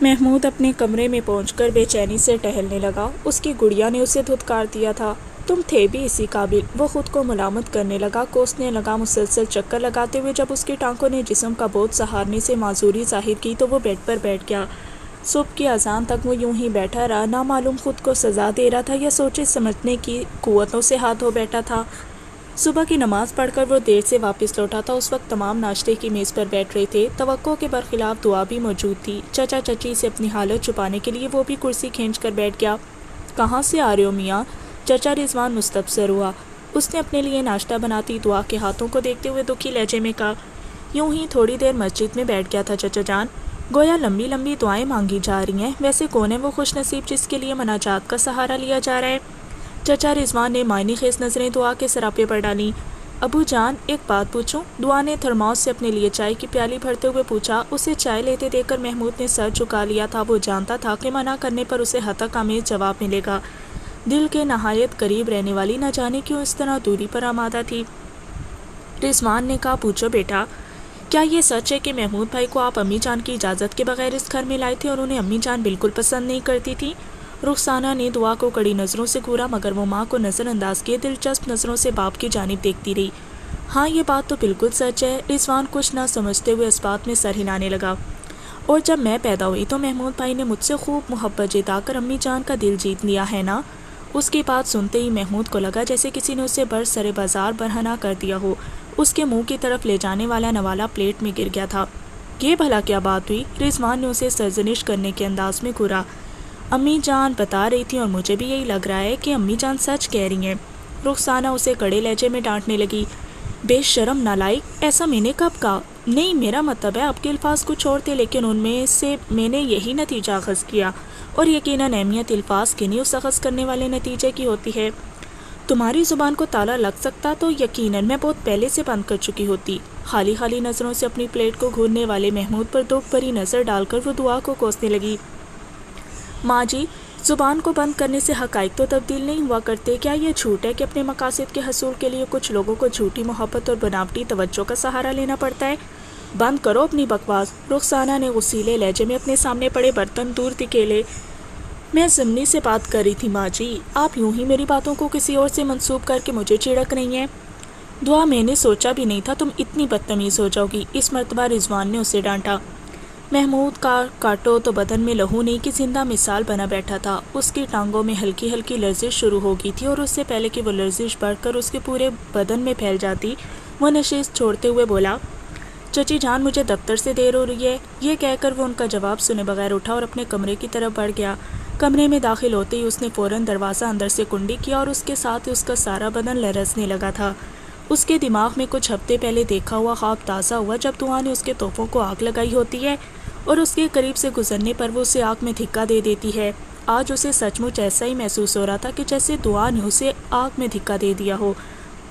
محمود اپنے کمرے میں پہنچ کر بے چینی سے ٹہلنے لگا۔ اس کی گڑیا نے اسے دھتکار دیا تھا، تم تھے بھی اسی قابل۔ وہ خود کو ملامت کرنے لگا، کوسنے لگا، مسلسل چکر لگاتے ہوئے جب اس کی ٹانگوں نے جسم کا بوجھ سہارنے سے معذوری ظاہر کی تو وہ بیڈ پر بیٹھ گیا۔ صبح کی اذان تک وہ یوں ہی بیٹھا رہا، نہ معلوم خود کو سزا دے رہا تھا یا سوچے سمجھنے کی قوتوں سے ہاتھ دھو بیٹھا تھا۔ صبح کی نماز پڑھ کر وہ دیر سے واپس لوٹا تھا۔ اس وقت تمام ناشتے کی میز پر بیٹھ رہے تھے۔ توقع کے برخلاف دعا بھی موجود تھی۔ چچا چچی سے اپنی حالت چھپانے کے لیے وہ بھی کرسی کھینچ کر بیٹھ گیا۔ کہاں سے آ رہے ہو میاں؟ چچا رضوان مستفسر ہوا۔ اس نے اپنے لیے ناشتہ بناتی دعا کے ہاتھوں کو دیکھتے ہوئے دکھی لہجے میں کہا، یوں ہی تھوڑی دیر مسجد میں بیٹھ گیا تھا چچا جان۔ گویا لمبی لمبی دعائیں مانگی جا رہی ہیں۔ ویسے کون ہے وہ خوش نصیب جس کے لیے مناجات کا سہارا لیا جا رہا ہے؟ چچا رضوان نے معنی خیز نظریں دعا کے سراپے پر ڈالیں۔ ابو جان ایک بات پوچھوں؟ دعا نے تھرماس سے اپنے لیے چائے کی پیالی بھرتے ہوئے پوچھا۔ اسے چائے لیتے دیکھ کر محمود نے سر جھکا لیا تھا۔ وہ جانتا تھا کہ منع کرنے پر اسے ہتک آمیز جواب ملے گا۔ دل کے نہایت قریب رہنے والی نہ جانے کیوں اس طرح دوری پر آمادہ تھی۔ رضوان نے کہا، پوچھو بیٹا، کیا یہ سچ ہے کہ محمود بھائی کو آپ امی جان کی اجازت کے بغیر اس گھر میں لائے تھے اور انہیں امی جان بالکل پسند نہیں کرتی تھی؟ رخسانہ نے دعا کو کڑی نظروں سے گھورا مگر وہ ماں کو نظر انداز کیے دلچسپ نظروں سے باپ کی جانب دیکھتی رہی۔ ہاں یہ بات تو بالکل سچ ہے۔ رضوان کچھ نہ سمجھتے ہوئے اس بات میں سر ہلانے لگا۔ اور جب میں پیدا ہوئی تو محمود بھائی نے مجھ سے خوب محبت جتا کر امی جان کا دل جیت لیا ہے نا؟ اس کی بات سنتے ہی محمود کو لگا جیسے کسی نے اسے بر سر بازار برہنہ کر دیا ہو۔ اس کے منہ کی طرف لے جانے والا نوالا پلیٹ میں گر گیا تھا۔ یہ بھلا کیا بات ہوئی؟ رضوان نے اسے سرزنش کرنے کے انداز میں گھورا۔ امی جان بتا رہی تھی اور مجھے بھی یہی لگ رہا ہے کہ امی جان سچ کہہ رہی ہیں۔ رخسانہ اسے کڑے لہجے میں ڈانٹنے لگی۔ بے شرم نالائق، ایسا میں نے کب کہا؟ نہیں، میرا مطلب ہے آپ کے الفاظ کچھ اور تھے لیکن ان میں سے میں نے یہی نتیجہ اخذ کیا، اور یقیناً اہمیت الفاظ کی نہیں اس اخذ کرنے والے نتیجے کی ہوتی ہے۔ تمہاری زبان کو تالا لگ سکتا تو یقیناً میں بہت پہلے سے بند کر چکی ہوتی۔ خالی خالی نظروں سے اپنی پلیٹ کو گھورنے والے محمود پر دکھ بھری نظر ڈال کر وہ دعا کو کوسنے لگی۔ ماں جی، زبان کو بند کرنے سے حقائق تو تبدیل نہیں ہوا کرتے۔ کیا یہ جھوٹ ہے کہ اپنے مقاصد کے حصول کے لیے کچھ لوگوں کو جھوٹی محبت اور بناوٹی توجہ کا سہارا لینا پڑتا ہے؟ بند کرو اپنی بکواس۔ رخسانہ نے غصیلے لہجے میں اپنے سامنے پڑے برتن دور دھکیلے۔ میں ضمنی سے بات کر رہی تھی ماں جی، آپ یوں ہی میری باتوں کو کسی اور سے منسوب کر کے مجھے چڑک رہی ہیں۔ دعا، میں نے سوچا بھی نہیں تھا تم اتنی بدتمیز ہو جاؤ گی۔ اس مرتبہ رضوان نے اسے ڈانٹا۔ محمود کا کاٹو تو بدن میں لہو نہیں کہ زندہ مثال بنا بیٹھا تھا۔ اس کی ٹانگوں میں ہلکی ہلکی لرزش شروع ہو گئی تھی اور اس سے پہلے کہ وہ لرزش بڑھ کر اس کے پورے بدن میں پھیل جاتی وہ نشست چھوڑتے ہوئے بولا، چچی جان مجھے دفتر سے دیر ہو رہی ہے۔ یہ کہہ کر وہ ان کا جواب سنے بغیر اٹھا اور اپنے کمرے کی طرف بڑھ گیا۔ کمرے میں داخل ہوتے ہی اس نے فوراً دروازہ اندر سے کنڈی کیا اور اس کے ساتھ ہی اس کا سارا بدن لرزنے لگا تھا۔ اس کے دماغ میں کچھ ہفتے پہلے دیکھا ہوا خواب تازہ ہوا جب دعا نے اس کے تحفوں کو آگ لگائی ہوتی ہے اور اس کے قریب سے گزرنے پر وہ اسے آگ میں دھکا دے دیتی ہے۔ آج اسے سچ مچ ایسا ہی محسوس ہو رہا تھا کہ جیسے دعا نے اسے آگ میں دھکا دے دیا ہو۔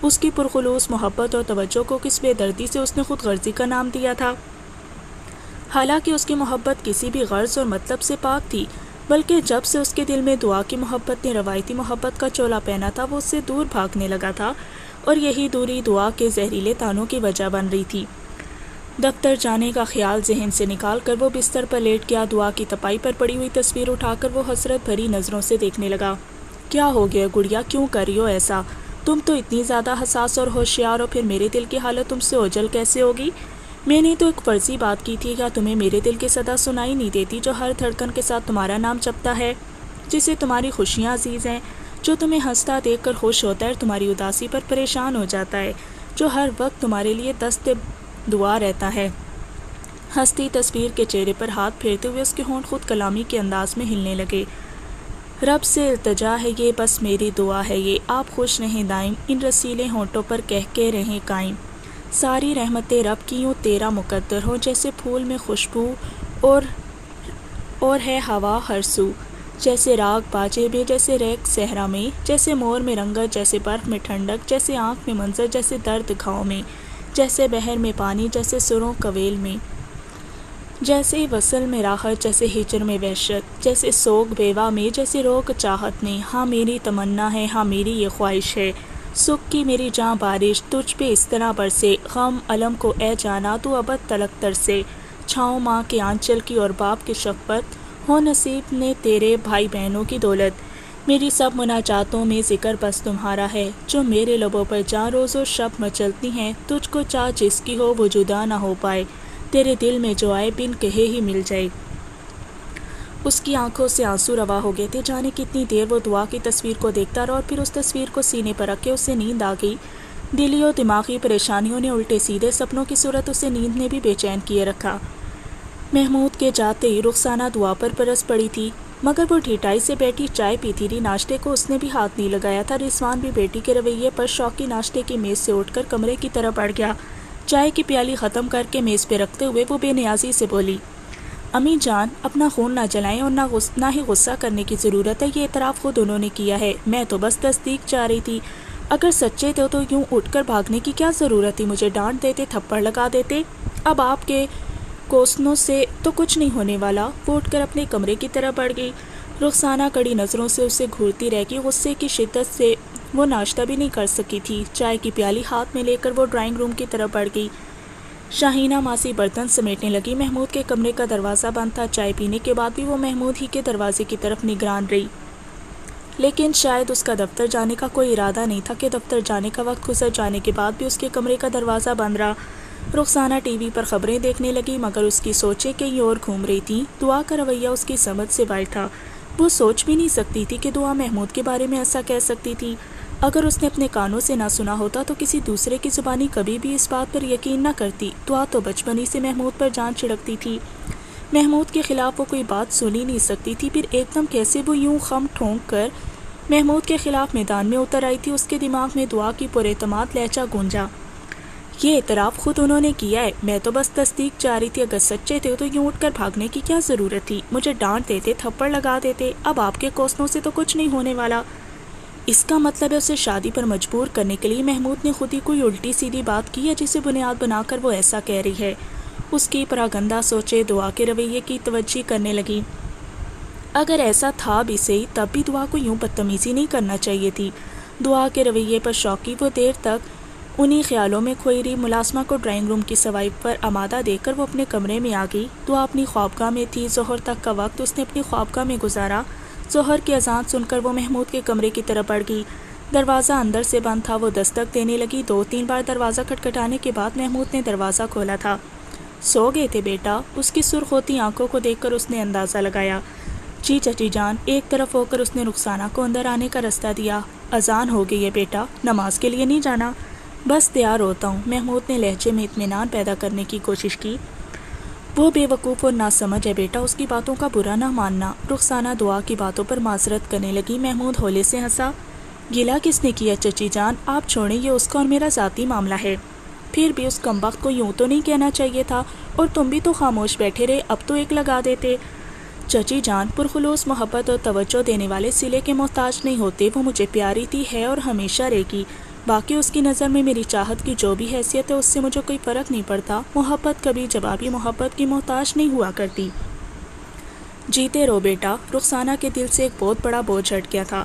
اس کی پرخلوص محبت اور توجہ کو کس بے دردی سے اس نے خود غرضی کا نام دیا تھا۔ حالانکہ اس کی محبت کسی بھی غرض اور مطلب سے پاک تھی، بلکہ جب سے اس کے دل میں دعا کی محبت نے روایتی محبت کا چولا پہنا تھا وہ اس سے دور بھاگنے لگا تھا، اور یہی دوری دعا کے زہریلے تانوں کی وجہ بن رہی تھی۔ دفتر جانے کا خیال ذہن سے نکال کر وہ بستر پر لیٹ گیا۔ دعا کی تپائی پر پڑی ہوئی تصویر اٹھا کر وہ حسرت بھری نظروں سے دیکھنے لگا۔ کیا ہو گیا گڑیا، کیوں کر رہی ہو ایسا؟ تم تو اتنی زیادہ حساس اور ہوشیار ہو، پھر میرے دل کی حالت تم سے اوجھل کیسے ہوگی؟ میں نے تو ایک فرضی بات کی تھی، کیا تمہیں میرے دل کی صدا سنائی نہیں دیتی جو ہر دھڑکن کے ساتھ تمہارا نام جپتا ہے، جسے تمہاری خوشیاں عزیز ہیں، جو تمہیں ہنستا دیکھ کر خوش ہوتا ہے اور تمہاری اداسی پر پریشان ہو جاتا ہے، جو ہر وقت تمہارے لیے دست دعا رہتا ہے؟ ہنستی تصویر کے چہرے پر ہاتھ پھیرتے ہوئے اس کے ہونٹ خود کلامی کے انداز میں ہلنے لگے۔ رب سے التجا ہے یہ، بس میری دعا ہے یہ، آپ خوش رہیں دائم، ان رسیلے ہونٹوں پر کہہ کے رہیں قائم، ساری رحمتیں رب کی یوں تیرا مقدر ہو، جیسے پھول میں خوشبو اور ہے ہوا ہر سو، جیسے راگ باجے میں، جیسے ریگ صحرا میں، جیسے مور میں رنگت، جیسے برف میں ٹھنڈک، جیسے آنکھ میں منظر، جیسے درد گھاؤں میں، جیسے بحر میں پانی، جیسے سروں کویل میں، جیسے وصل میں راحت، جیسے ہجر میں وحشت، جیسے سوگ بیوہ میں، جیسے روگ چاہت میں۔ ہاں میری تمنا ہے، ہاں میری یہ خواہش ہے، سکھ کی میری جاں بارش تجھ پہ اس طرح برسے، غم علم کو اے جانا تو ابد تلک ترسے، چھاؤں ماں کے آنچل کی اور باپ کی شفقت ہو نصیب نے تیرے بھائی بہنوں کی دولت، میری سب مناجاتوں میں ذکر بس تمہارا ہے، جو میرے لبوں پر جاں روز و شب مچلتی ہیں، تجھ کو چاہ جس کی ہو وہ جدا نہ ہو پائے، تیرے دل میں جو آئے بن کہے ہی مل جائے۔ اس کی آنکھوں سے آنسو روا ہو گئے تھے، جانے کتنی دیر وہ دعا کی تصویر کو دیکھتا رہا، اور پھر اس تصویر کو سینے پر رکھ کے اسے نیند آ گئی۔ دلی و دماغی پریشانیوں نے الٹے سیدھے سپنوں کی صورت اسے نیند نے بھی بے چین کیے رکھا۔ محمود کے جاتے ہی رخسانہ دعا پر پرس پڑی تھی، مگر وہ ڈھیٹائی سے بیٹھی چائے پیتی رہی، ناشتے کو اس نے بھی ہاتھ نہیں لگایا تھا۔ رضوان بھی بیٹی کے رویے پر شوقی ناشتے کی میز سے اٹھ کر کمرے کی طرف بڑھ گیا۔ چائے کی پیالی ختم کر کے میز پہ رکھتے ہوئے وہ بے نیازی سے بولی، امی جان اپنا خون نہ جلائیں اور نہ ہی غصہ کرنے کی ضرورت ہے، یہ اعتراف خود انہوں نے کیا ہے، میں تو بس تصدیق چاہ رہی تھی، اگر سچے تھے تو یوں اٹھ کر بھاگنے کی کیا ضرورت تھی، مجھے ڈانٹ دیتے، تھپڑ لگا دیتے، اب آپ کے کوسنوں سے تو کچھ نہیں ہونے والا۔ وہ اٹھ کر اپنے کمرے کی طرف بڑھ گئی۔ رخسانہ کڑی نظروں سے اسے گھورتی رہ گئی، غصے کی شدت سے وہ ناشتہ بھی نہیں کر سکی تھی۔ چائے کی پیالی ہاتھ میں لے کر وہ ڈرائنگ روم کی طرف بڑھ گئی۔ شاہینہ ماسی برتن سمیٹنے لگی، محمود کے کمرے کا دروازہ بند تھا، چائے پینے کے بعد بھی وہ محمود ہی کے دروازے کی طرف نگران رہی، لیکن شاید اس کا دفتر جانے کا کوئی ارادہ نہیں تھا کہ دفتر جانے کا وقت گزر جانے کے بعد بھی اس کے کمرے کا دروازہ بند رہا۔ رخسانہ ٹی وی پر خبریں دیکھنے لگی، مگر اس کی سوچیں کہیں اور گھوم رہی تھیں۔ دعا کا رویہ اس کی سمجھ سے باہر تھا، وہ سوچ بھی نہیں سکتی تھی کہ دعا محمود کے بارے میں ایسا کہہ سکتی تھی۔ اگر اس نے اپنے کانوں سے نہ سنا ہوتا تو کسی دوسرے کی زبانی کبھی بھی اس بات پر یقین نہ کرتی۔ دعا تو بچپن ہی سے محمود پر جان چھڑکتی تھی، محمود کے خلاف وہ کوئی بات سن ہی نہیں سکتی تھی، پھر ایک دم کیسے وہ یوں خم ٹھونک کر محمود کے خلاف میدان میں اتر آئی تھی۔ اس کے دماغ میں دعا کی پراعتماد لہجہ گونجا، یہ اعتراف خود انہوں نے کیا ہے، میں تو بس تصدیق چاہ رہی تھی، اگر سچے تھے تو یوں اٹھ کر بھاگنے کی کیا ضرورت تھی، مجھے ڈانٹ دیتے، تھپڑ لگا دیتے، اب آپ کے کوسنوں سے تو کچھ نہیں ہونے والا۔ اس کا مطلب ہے اسے شادی پر مجبور کرنے کے لیے محمود نے خود ہی کوئی الٹی سیدھی بات کی ہے جسے بنیاد بنا کر وہ ایسا کہہ رہی ہے۔ اس کی پراگندہ سوچے دعا کے رویے کی توجہ کرنے لگی، اگر ایسا تھا بھی صحیح تب بھی دعا کو یوں بدتمیزی نہیں کرنا چاہیے تھی۔ دعا کے رویے پر شوقی وہ دیر تک انہی خیالوں میں کھوئی رہی۔ ملازمہ کو ڈرائنگ روم کی صفائی پر آمادہ دیکھ کر وہ اپنے کمرے میں آ گئی۔ دعا اپنی خوابگاہ میں تھی، ظہر تک کا وقت اس نے اپنی خوابگاہ میں گزارا۔ ظہر کی اذان سن کر وہ محمود کے کمرے کی طرف بڑھ گئی، دروازہ اندر سے بند تھا، وہ دستک دینے لگی، 2-3 بار دروازہ کھٹکھٹانے کے بعد محمود نے دروازہ کھولا تھا۔ سو گئے تھے بیٹا؟ اس کی سرخ ہوتی آنکھوں کو دیکھ کر اس نے اندازہ لگایا۔ جی چچی جان، ایک طرف ہو کر اس نے رخسانہ کو اندر آنے کا راستہ دیا۔ اذان ہو گئی ہے بیٹا، نماز کے لیے نہیں جانا؟ بس تیار ہوتا ہوں، محمود نے لہجے میں اطمینان پیدا کرنے کی کوشش کی۔ وہ بے وقوف اور ناسمجھ ہے بیٹا، اس کی باتوں کا برا نہ ماننا۔ رخسانہ دعا کی باتوں پر معذرت کرنے لگی۔ محمود ہولے سے ہنسا، گلہ کس نے کیا چچی جان، آپ چھوڑیں، یہ اس کا اور میرا ذاتی معاملہ ہے۔ پھر بھی اس کمبخت کو یوں تو نہیں کہنا چاہیے تھا، اور تم بھی تو خاموش بیٹھے رہے، اب تو ایک لگا دیتے۔ چچی جان پرخلوص محبت اور توجہ دینے والے صلے کے محتاج نہیں ہوتے، وہ مجھے پیاری تھی، ہے اور ہمیشہ رہے گی، باقی اس کی نظر میں میری چاہت کی جو بھی حیثیت ہے اس سے مجھے کوئی فرق نہیں پڑتا۔ محبت کبھی جوابی محبت کی محتاج نہیں ہوا کرتی۔ جیتے رہو بیٹا۔ رخسانہ کے دل سے ایک بہت بڑا بوجھ ہٹ گیا تھا۔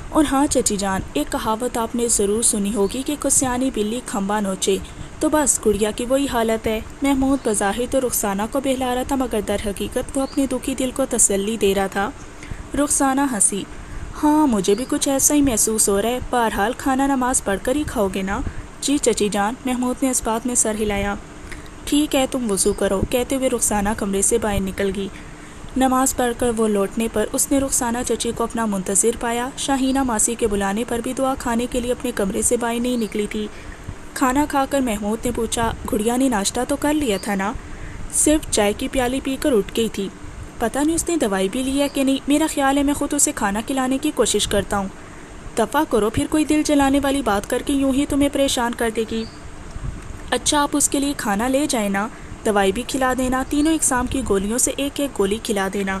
اور ہاں چچی جان، ایک کہاوت آپ نے ضرور سنی ہوگی کہ کسیانی بلی کھمبا نوچے، تو بس گڑیا کی وہی حالت ہے۔ محمود بظاہر تو رخسانہ کو بہلا رہا تھا، مگر در حقیقت وہ اپنے دکھی دل کو تسلی دے رہا تھا۔ رخسانہ ہنسی، ہاں مجھے بھی کچھ ایسا ہی محسوس ہو رہا ہے، بہرحال کھانا نماز پڑھ کر ہی کھاؤ گے نا؟ جی چچی جان، محمود نے اس بات میں سر ہلایا۔ ٹھیک ہے، تم وضو کرو، کہتے ہوئے رخسانہ کمرے سے باہر نکل گئی۔ نماز پڑھ کر وہ لوٹنے پر اس نے رخسانہ چچی کو اپنا منتظر پایا۔ شاہینہ ماسی کے بلانے پر بھی دعا کھانے کے لیے اپنے کمرے سے باہر نہیں نکلی تھی۔ کھانا کھا کر محمود نے پوچھا، گڑیا نے ناشتہ تو کر لیا تھا نا؟ صرف چائے کی پیالی پی کر اٹھ گئی تھی، پتہ نہیں اس نے دوائی بھی لی ہے کہ نہیں، میرا خیال ہے میں خود اسے کھانا کھلانے کی کوشش کرتا ہوں۔ دفع کرو، پھر کوئی دل جلانے والی بات کر کے یوں ہی تمہیں پریشان کر دے گی۔ اچھا آپ اس کے لیے کھانا لے جائیں نا، دوائی بھی کھلا دینا، تینوں اقسام کی گولیوں سے ایک ایک گولی کھلا دینا۔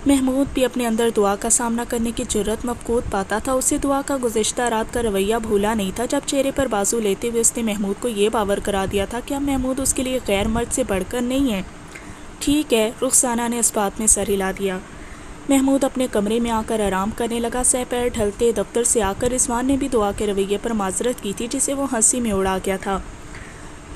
محمود بھی اپنے اندر دعا کا سامنا کرنے کی جرأت مفقود پاتا تھا۔ اسے دعا کا گزشتہ رات کا رویہ بھولا نہیں تھا، جب چہرے پر بازو لیتے ہوئے اس نے محمود کو یہ باور کرا دیا تھا کہ اب محمود اس کے لیے غیر مرد سے بڑھ کر نہیں ہے۔ ٹھیک ہے، رخسانہ نے اس بات میں سر ہلا دیا۔ محمود اپنے کمرے میں آ کر آرام کرنے لگا۔ سہ پیر ڈھلتے دفتر سے آ کر رضوان نے بھی دعا کے رویے پر معذرت کی تھی، جسے وہ ہنسی میں اڑا گیا تھا۔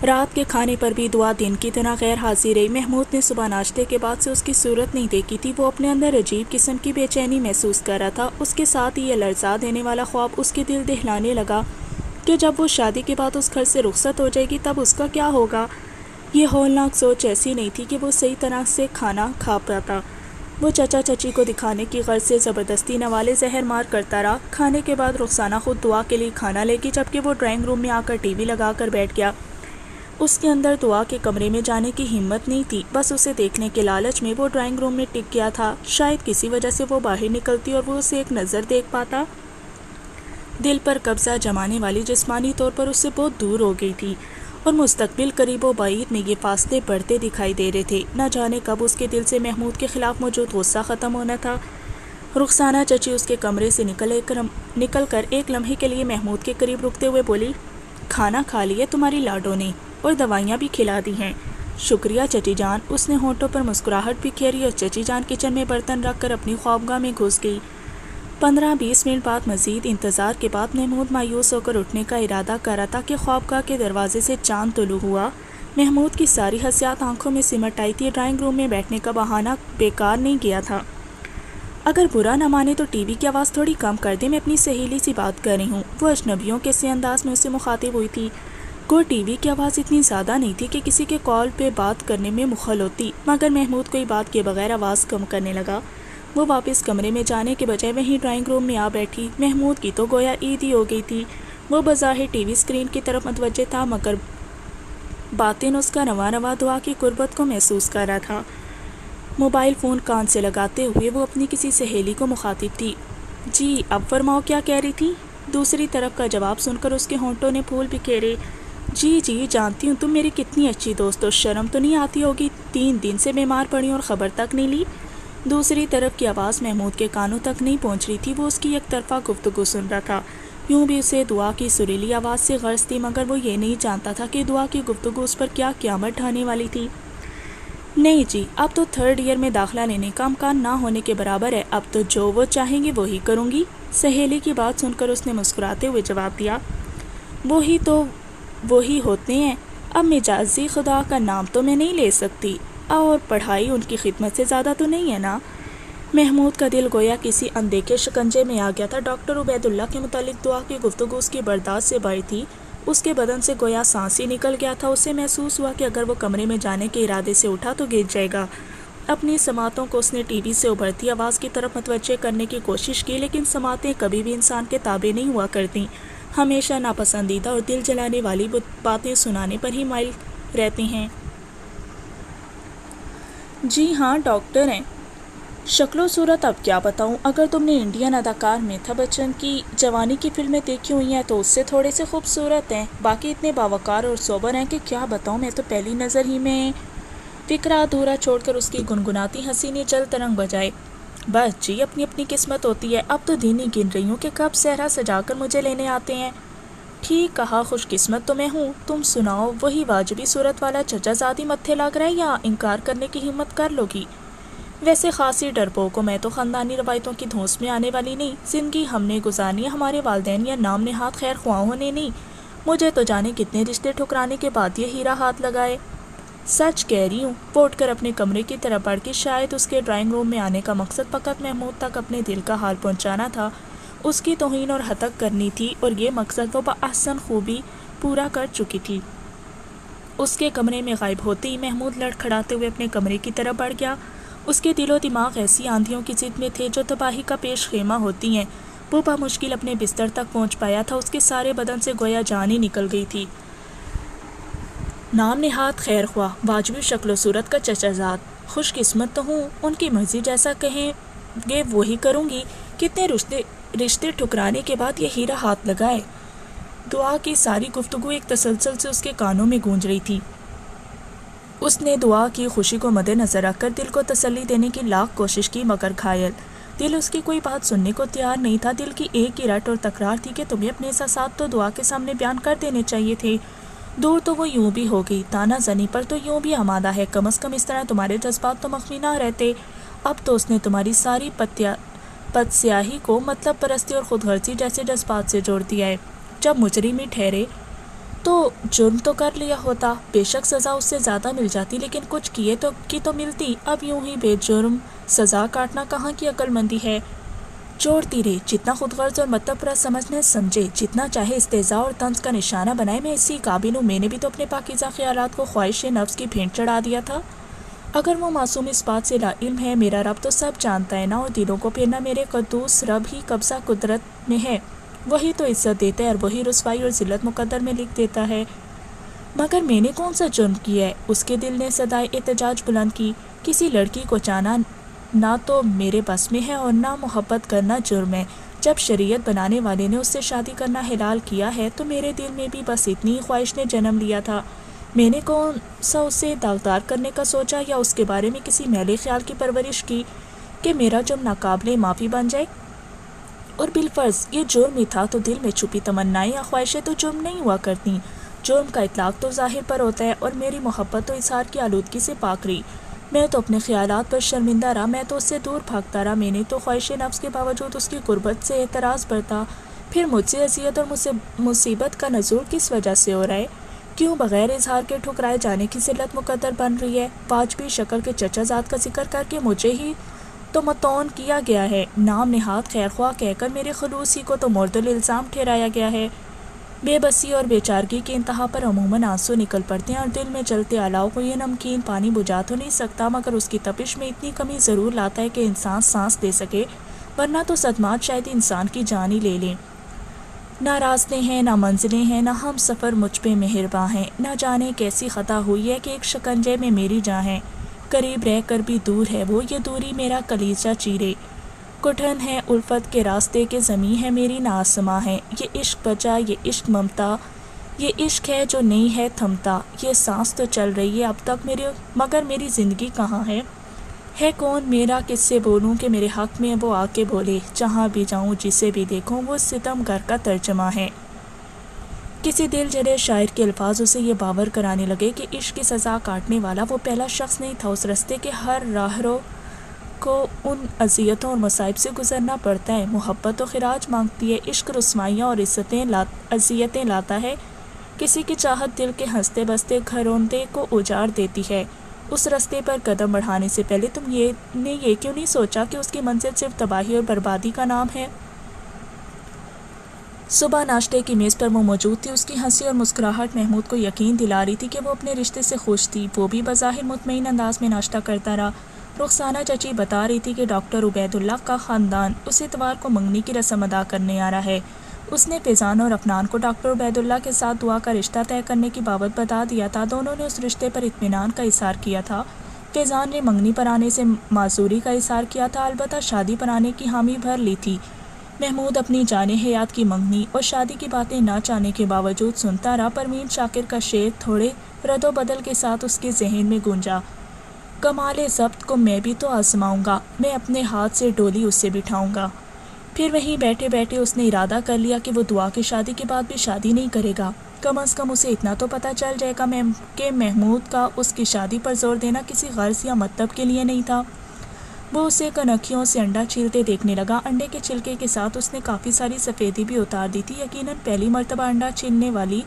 رات کے کھانے پر بھی دعا دن کی طرح غیر حاضر رہی۔ محمود نے صبح ناشتے کے بعد سے اس کی صورت نہیں دیکھی تھی۔ وہ اپنے اندر عجیب قسم کی بے چینی محسوس کر رہا تھا۔ اس کے ساتھ ہی یہ لرزا دینے والا خواب اس کے دل دہلانے لگا کہ جب وہ شادی کے بعد اس گھر سے رخصت ہو جائے گی تب اس کا کیا ہوگا۔ یہ ہولناک سوچ ایسی نہیں تھی کہ وہ صحیح طرح سے کھانا کھا پاتا۔ وہ چچا چچی کو دکھانے کی غرض سے زبردستی نوالے زہر مار کرتا رہا۔ کھانے کے بعد رخسانہ خود دعا کے لیے کھانا لے گی، جبکہ وہ ڈرائنگ روم میں آ کر ٹی وی لگا کر بیٹھ گیا۔ اس کے اندر دعا کے کمرے میں جانے کی ہمت نہیں تھی، بس اسے دیکھنے کے لالچ میں وہ ڈرائنگ روم میں ٹک گیا تھا۔ شاید کسی وجہ سے وہ باہر نکلتی اور وہ اسے ایک نظر دیکھ پاتا۔ دل پر قبضہ جمانے والی جسمانی طور پر اس سے بہت دور ہو گئی تھی، اور مستقبل قریب و بعید میں یہ فاصلے بڑھتے دکھائی دے رہے تھے۔ نہ جانے کب اس کے دل سے محمود کے خلاف موجود غصہ ختم ہونا تھا۔ رخسانہ چچی اس کے کمرے سے نکل کر ایک لمحے کے لیے محمود کے قریب رکتے ہوئے بولی، کھانا کھا لیے تمہاری لاڈو نے، اور دوائیاں بھی کھلا دی ہیں۔ شکریہ چچی جان۔ اس نے ہونٹوں پر مسکراہٹ بکھیری اور چچی جان کچن میں برتن رکھ کر اپنی خوابگاہ میں گھس گئی۔ 15-20 منٹ بعد مزید انتظار کے بعد محمود مایوس ہو کر اٹھنے کا ارادہ کر رہا تھا کہ خوابگاہ کے دروازے سے چاند طلوع ہوا۔ محمود کی ساری حسیات آنکھوں میں سمٹ آئی تھی۔ ڈرائنگ روم میں بیٹھنے کا بہانہ بیکار نہیں گیا تھا۔ اگر برا نہ مانے تو ٹی وی کی آواز تھوڑی کم کر دے، میں اپنی سہیلی سے بات کر رہی ہوں۔ وہ اجنبیوں کے سے انداز میں اسے مخاطب ہوئی تھی۔ گو ٹی وی کی آواز اتنی زیادہ نہیں تھی کہ کسی کے کال پہ بات کرنے میں مخل ہوتی، مگر محمود کوئی بات کے بغیر آواز کم کرنے لگا۔ وہ واپس کمرے میں جانے کے بجائے وہیں ڈرائنگ روم میں آ بیٹھی۔ محمود کی تو گویا عید ہی ہو گئی تھی۔ وہ بظاہر ٹی وی اسکرین کی طرف متوجہ تھا، مگر باطن اس کا رواں رواں دعا کی قربت کو محسوس کر رہا تھا۔ موبائل فون کان سے لگاتے ہوئے وہ اپنی کسی سہیلی کو مخاطب تھی۔ جی اب فرماؤ، کیا کہہ رہی تھی؟ دوسری طرف کا جواب سن کر اس کے ہونٹوں نے پھول بکھیرے۔ جی جانتی ہوں تم میری کتنی اچھی دوست ہو، شرم تو نہیں آتی ہوگی، 3 دن سے بیمار پڑی اور خبر تک نہیں لی۔ دوسری طرف کی آواز محمود کے کانوں تک نہیں پہنچ رہی تھی۔ وہ اس کی یک طرفہ گفتگو سن رہا تھا۔ یوں بھی اسے دعا کی سریلی آواز سے غرض تھی، مگر وہ یہ نہیں جانتا تھا کہ دعا کی گفتگو اس پر کیا قیامت ڈھانے والی تھی۔ نہیں جی، اب تو 3rd ایئر میں داخلہ لینے کا امکان نہ ہونے کے برابر ہے، اب تو جو وہ چاہیں گی وہی کروں گی۔ سہیلی کی بات سن کر اس نے مسکراتے ہوئے جواب دیا، وہی تو وہی ہوتے ہیں، اب مجازی خدا کا نام تو میں نہیں لے سکتی، اور پڑھائی ان کی خدمت سے زیادہ تو نہیں ہے نا۔ محمود کا دل گویا کسی اندیکھے شکنجے میں آ گیا تھا۔ ڈاکٹر عبید اللہ کے متعلق دعا کی گفتگو اس کی برداشت سے باہر تھی۔ اس کے بدن سے گویا سانس ہی نکل گیا تھا۔ اسے محسوس ہوا کہ اگر وہ کمرے میں جانے کے ارادے سے اٹھا تو گر جائے گا۔ اپنی سماعتوں کو اس نے ٹی وی سے ابھرتی آواز کی طرف متوجہ کرنے کی کوشش کی، لیکن سماعتیں کبھی بھی انسان کے تابع نہیں ہوا کرتیں، ہمیشہ ناپسندیدہ اور دل جلانے والی باتیں سنانے پر ہی مائل رہتی ہیں۔ جی ہاں، ڈاکٹر ہیں۔ شکل و صورت اب کیا بتاؤں، اگر تم نے انڈین اداکار امیتابھ بچن کی جوانی کی فلمیں دیکھی ہوئی ہیں تو اس سے تھوڑے سے خوبصورت ہیں، باقی اتنے باوقار اور سوبر ہیں کہ کیا بتاؤں، میں تو پہلی نظر ہی میں۔ فکرہ ادھورا چھوڑ کر اس کی گنگناتی ہنسی نے چل ترنگ بجائے۔ بس جی، اپنی اپنی قسمت ہوتی ہے، اب تو دن ہی گن رہی ہوں کہ کب صحرا سجا کر مجھے لینے آتے ہیں۔ ٹھیک کہا، خوش قسمت تو میں ہوں۔ تم سناؤ، وہی واجبی صورت والا چچا زادی متھے لگ رہا ہے یا انکار کرنے کی ہمت کر لو گی؟ ویسے خاصی ڈرپوک ہوں میں تو، خاندانی روایتوں کی دھوس میں آنے والی نہیں۔ زندگی ہم نے گزارنی ہے، ہمارے والدین یا نام نہاد خیر خواہوں نے نہیں۔ مجھے تو جانے کتنے رشتے ٹھکرانے کے بعد یہ ہیرا ہاتھ لگائے۔ سچ کہہ رہی ہوں۔ وہ اٹھ کر اپنے کمرے کی طرف بڑھ کے، شاید اس کے ڈرائنگ روم میں آنے کا مقصد فقط محمود تک اپنے دل کا حال پہنچانا تھا، اس کی توہین اور ہتک کرنی تھی، اور یہ مقصد وہ بأحسن خوبی پورا کر چکی تھی۔ اس کے کمرے میں غائب ہوتے ہی محمود لڑکھڑاتے ہوئے اپنے کمرے کی طرف بڑھ گیا۔ اس کے دل و دماغ ایسی آندھیوں کی ضد میں تھے جو تباہی کا پیش خیمہ ہوتی ہیں۔ وہ بمشکل اپنے بستر تک پہنچ پایا تھا، اس کے سارے بدن سے گویا جان ہی نکل گئی تھی۔ نام نہاد خیر خواہ، واجبی شکل و صورت کا چچا زاد، خوش قسمت تو ہوں، ان کی مرضی جیسا کہیں گے وہی کروں گی۔ کتنے رشتے ٹھکرانے کے بعد یہ ہیرا ہاتھ لگائے۔ دعا کی ساری گفتگو ایک تسلسل سے اس کے کانوں میں گونج رہی تھی۔ اس نے دعا کی خوشی کو مد نظر رکھ کر دل کو تسلی دینے کی لاکھ کوشش کی، مگر گھائل دل اس کی کوئی بات سننے کو تیار نہیں تھا۔ دل کی ایک ہی رٹ اور تکرار تھی کہ تمہیں اپنے احساسات تو دعا کے سامنے بیان کر دینے چاہیے تھے۔ دور تو وہ یوں بھی ہو گئی، تانا زنی پر تو یوں بھی آمادہ ہے، کم از کم اس طرح تمہارے جذبات تو مخفی نہ رہتے۔ اب تو اس نے تمہاری ساری پدسیاہی کو مطلب پرستی اور خود غرضی جیسے جذبات سے جوڑ دیا ہے۔ جب مجرم ہی ٹھہرے تو جرم تو کر لیا ہوتا، بے شک سزا اس سے زیادہ مل جاتی، لیکن کچھ کیے تو ملتی۔ اب یوں ہی بے جرم سزا کاٹنا کہاں کی عقل مندی ہے؟ جوڑتی رہی، جتنا خود غرض اور مطلب پرست سمجھنے سمجھے، جتنا چاہے استہزاء اور طنز کا نشانہ بنائے، میں اسی قابل ہوں۔ میں نے بھی تو اپنے پاکیزہ خیالات کو خواہش نفس کی بھینٹ چڑھا دیا تھا۔ اگر وہ معصوم اس بات سے لا علم ہے، میرا رب تو سب جانتا ہے نا، اور دلوں کو پھیرنا میرے قدوس رب ہی قبضہ قدرت میں ہے، وہی تو عزت دیتا ہے اور وہی رسوائی اور ذلت مقدر میں لکھ دیتا ہے۔ مگر میں نے کون سا جرم کیا ہے؟ اس کے دل نے صدائے احتجاج بلند کی۔ کسی لڑکی کو چاہنا نہ تو میرے بس میں ہے اور نہ محبت کرنا جرم ہے۔ جب شریعت بنانے والے نے اس سے شادی کرنا حلال کیا ہے تو میرے دل میں بھی بس اتنی ہی خواہش نے جنم لیا تھا۔ میں نے کون سا اسے داغدار کرنے کا سوچا یا اس کے بارے میں کسی میلے خیال کی پرورش کی کہ میرا جرم ناقابل معافی بن جائے؟ اور بالفرض یہ جرم ہی تھا تو دل میں چھپی تمنائیں یا خواہشیں تو جرم نہیں ہوا کرتی۔ جرم کا اطلاق تو ظاہر پر ہوتا ہے، اور میری محبت تو اظہار کی آلودگی سے پاک رہی۔ میں تو اپنے خیالات پر شرمندہ رہا، میں تو اس سے دور بھاگتا رہا۔ میں نے تو خواہش نفس کے باوجود اس کی قربت سے اعتراض برتا۔ پھر مجھ سے اذیت اور مصیبت کا نزول کس وجہ سے ہو رہا ہے؟ کیوں بغیر اظہار کے ٹھکرائے جانے کی ذلت مقدر بن رہی ہے؟ واجبی شکل کے چچا زاد کا ذکر کر کے مجھے ہی تو متون کیا گیا ہے، نام نہاد خیر خواہ کہہ کر میرے خلوص ہی کو تو مورد الالزام ٹھہرایا گیا ہے۔ بے بسی اور بے چارگی کے انتہا پر عموماً آنسو نکل پڑتے ہیں، اور دل میں جلتے الاؤ کو یہ نمکین پانی بجھا تو نہیں سکتا، مگر اس کی تپش میں اتنی کمی ضرور لاتا ہے کہ انسان سانس دے سکے، ورنہ تو صدمات شاید انسان کی جان ہی لے لیں۔ نہ راستے ہیں، نہ منزلیں ہیں، نہ ہم سفر مجھ پہ مہرباں ہیں، نہ جانے کیسی خطا ہوئی ہے کہ ایک شکنجے میں میری جاں ہے، قریب رہ کر بھی دور ہے وہ، یہ دوری میرا کلیجہ چیرے۔ کٹھن ہے الفت کے راستے کے، زمیں ہے میری نہ آسماں ہے، یہ عشق بجا، یہ عشق ممتا، یہ عشق ہے جو نہیں ہے تھمتا، یہ سانس تو چل رہی ہے اب تک مگر میری زندگی کہاں ہے؟ ہے کون میرا کس سے بولوں کہ میرے حق میں وہ آ کے بولے؟ جہاں بھی جاؤں جسے بھی دیکھوں وہ ستم گر کا ترجمہ ہے۔ کسی دل جڑے شاعر کے الفاظ اسے یہ باور کرانے لگے کہ عشق کی سزا کاٹنے والا وہ پہلا شخص نہیں تھا۔ اس رستے کے ہر راہرو کو ان اذیتوں اور مصائب سے گزرنا پڑتا ہے۔ محبت تو خراج مانگتی ہے، عشق رسوائیاں اور اذیتیں لاتا ہے۔ کسی کی چاہت دل کے ہنستے بستے گھروندے کو اجاڑ دیتی ہے۔ اس رستے پر قدم بڑھانے سے پہلے تم نے یہ کیوں نہیں سوچا کہ اس کی منزل صرف تباہی اور بربادی کا نام ہے؟ صبح ناشتے کی میز پر وہ موجود تھی، اس کی ہنسی اور مسکراہٹ محمود کو یقین دلا رہی تھی کہ وہ اپنے رشتے سے خوش تھی۔ وہ بھی بظاہر مطمئن انداز میں ناشتہ کرتا رہا۔ رخسانہ چچی بتا رہی تھی کہ ڈاکٹر عبید اللہ کا خاندان اس اتوار کو منگنی کی رسم ادا کرنے آ رہا ہے۔ اس نے فیضان اور افنان کو ڈاکٹر عبید اللہ کے ساتھ دعا کا رشتہ طے کرنے کی بابت بتا دیا تھا۔ دونوں نے اس رشتے پر اطمینان کا اظہار کیا تھا۔ فیضان نے منگنی پر آنے سے معذوری کا اظہار کیا تھا، البتہ شادی پر آنے کی حامی بھر لی تھی۔ محمود اپنی جان حیات کی منگنی اور شادی کی باتیں نہ چاہنے کے باوجود سنتا رہا۔ پروین شاکر کا شعر تھوڑے رد و بدل کے ساتھ اس کے ذہن میں گونجا۔ کمال ضبط کو میں بھی تو آزماؤں گا، میں اپنے ہاتھ سے ڈولی اس سے بٹھاؤں گا۔ پھر وہیں بیٹھے بیٹھے اس نے ارادہ کر لیا کہ وہ دعا کی شادی کے بعد بھی شادی نہیں کرے گا۔ کم از کم اسے اتنا تو پتہ چل جائے گا کہ محمود کا اس کی شادی پر زور دینا کسی غرض یا مطلب کے لیے نہیں تھا۔ وہ اسے کنکھیوں سے انڈا چھیلتے دیکھنے لگا۔ انڈے کے چھلکے کے ساتھ اس نے کافی ساری سفیدی بھی اتار دی تھی۔ یقیناً پہلی مرتبہ انڈا چھیلنے والی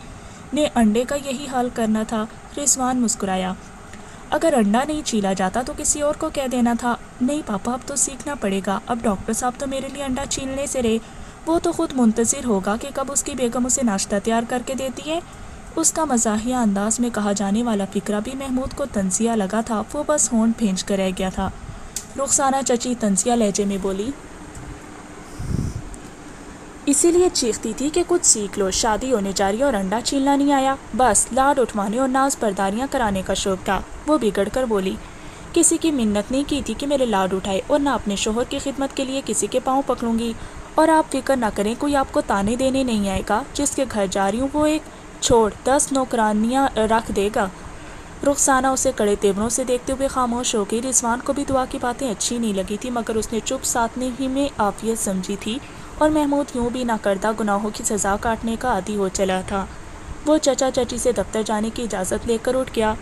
نے انڈے کا یہی حال کرنا تھا۔ رضوان مسکرایا۔ اگر انڈا نہیں چھیلا جاتا تو کسی اور کو کہہ دینا تھا۔ نہیں پاپا، اب تو سیکھنا پڑے گا۔ اب ڈاکٹر صاحب تو میرے لیے انڈا چھیلنے سے رہے، وہ تو خود منتظر ہوگا کہ کب اس کی بیگم اسے ناشتہ تیار کر کے دیتی ہے۔ اس کا مزاحیہ انداز میں کہا جانے والا فقرہ بھی محمود کو طنزیہ لگا تھا۔ وہ بس ہونٹ بھینج کر رہ گیا تھا۔ رخسانہ چچی طنزیہ لہجے میں بولی، اسی لیے چیختی تھی کہ کچھ سیکھ لو، شادی ہونے جا رہی ہے اور انڈا چھیلنا نہیں آیا، بس لاڈ اٹھوانے اور ناز برداریاں کرانے کا شوق تھا۔ وہ بگڑ کر بولی، کسی کی منت نہیں کی تھی کہ میرے لاڈ اٹھائے، اور نہ اپنے شوہر کی خدمت کے لیے کسی کے پاؤں پکڑوں گی۔ اور آپ فکر نہ کریں، کوئی آپ کو تانے دینے نہیں آئے گا۔ جس کے گھر جا رہی ہوں وہ ایک چھوڑ 10 نوکرانیاں رکھ دے گا۔ رخسانہ اسے کڑے تیوروں سے دیکھتے ہوئے خاموش ہو گئی۔ رضوان کو بھی دعا کی باتیں اچھی نہیں لگی تھی، مگر اس نے چپ سادھنے ہی میں عافیت سمجھی تھی، اور محمود یوں بھی نہ کردہ گناہوں کی سزا کاٹنے کا عادی ہو چلا تھا۔ وہ چچا چچی سے دفتر جانے کی اجازت لے کر اٹھ گیا۔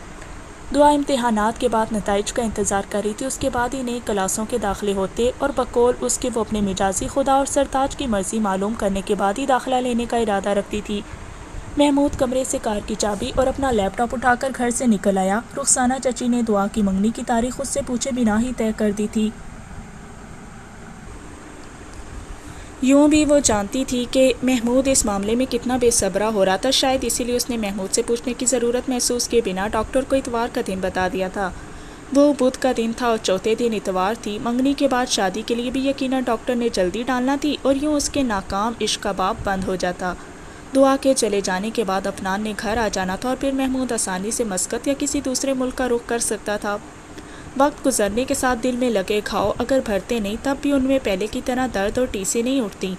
دعا امتحانات کے بعد نتائج کا انتظار کر رہی تھی۔ اس کے بعد ہی نئی کلاسوں کے داخلے ہوتے، اور بقول اس کے وہ اپنے مجازی خدا اور سرتاج کی مرضی معلوم کرنے کے بعد ہی داخلہ لینے کا ارادہ رکھتی تھی۔ محمود کمرے سے کار کی چابی اور اپنا لیپ ٹاپ اٹھا کر گھر سے نکل آیا۔ رخسانہ چچی نے دعا کی منگنی کی تاریخ اس سے پوچھے بنا ہی طے کر دی تھی۔ یوں بھی وہ جانتی تھی کہ محمود اس معاملے میں کتنا بے صبرا ہو رہا تھا، شاید اسی لیے اس نے محمود سے پوچھنے کی ضرورت محسوس کیے بنا ڈاکٹر کو اتوار کا دن بتا دیا تھا۔ وہ بدھ کا دن تھا اور چوتھے دن اتوار تھی۔ منگنی کے بعد شادی کے لیے بھی یقیناً ڈاکٹر نے جلدی ڈالنا تھی اور یوں اس کے ناکام عشق کا باب بند ہو جاتا۔ دعا کے چلے جانے کے بعد عفنان نے گھر آ جانا تھا اور پھر محمود آسانی سے مسقط یا کسی دوسرے ملک کا رخ کر سکتا تھا۔ وقت گزرنے کے ساتھ دل میں لگے گھاؤ اگر بھرتے نہیں تب بھی ان میں پہلے کی طرح درد اور ٹیسیں نہیں اٹھتی۔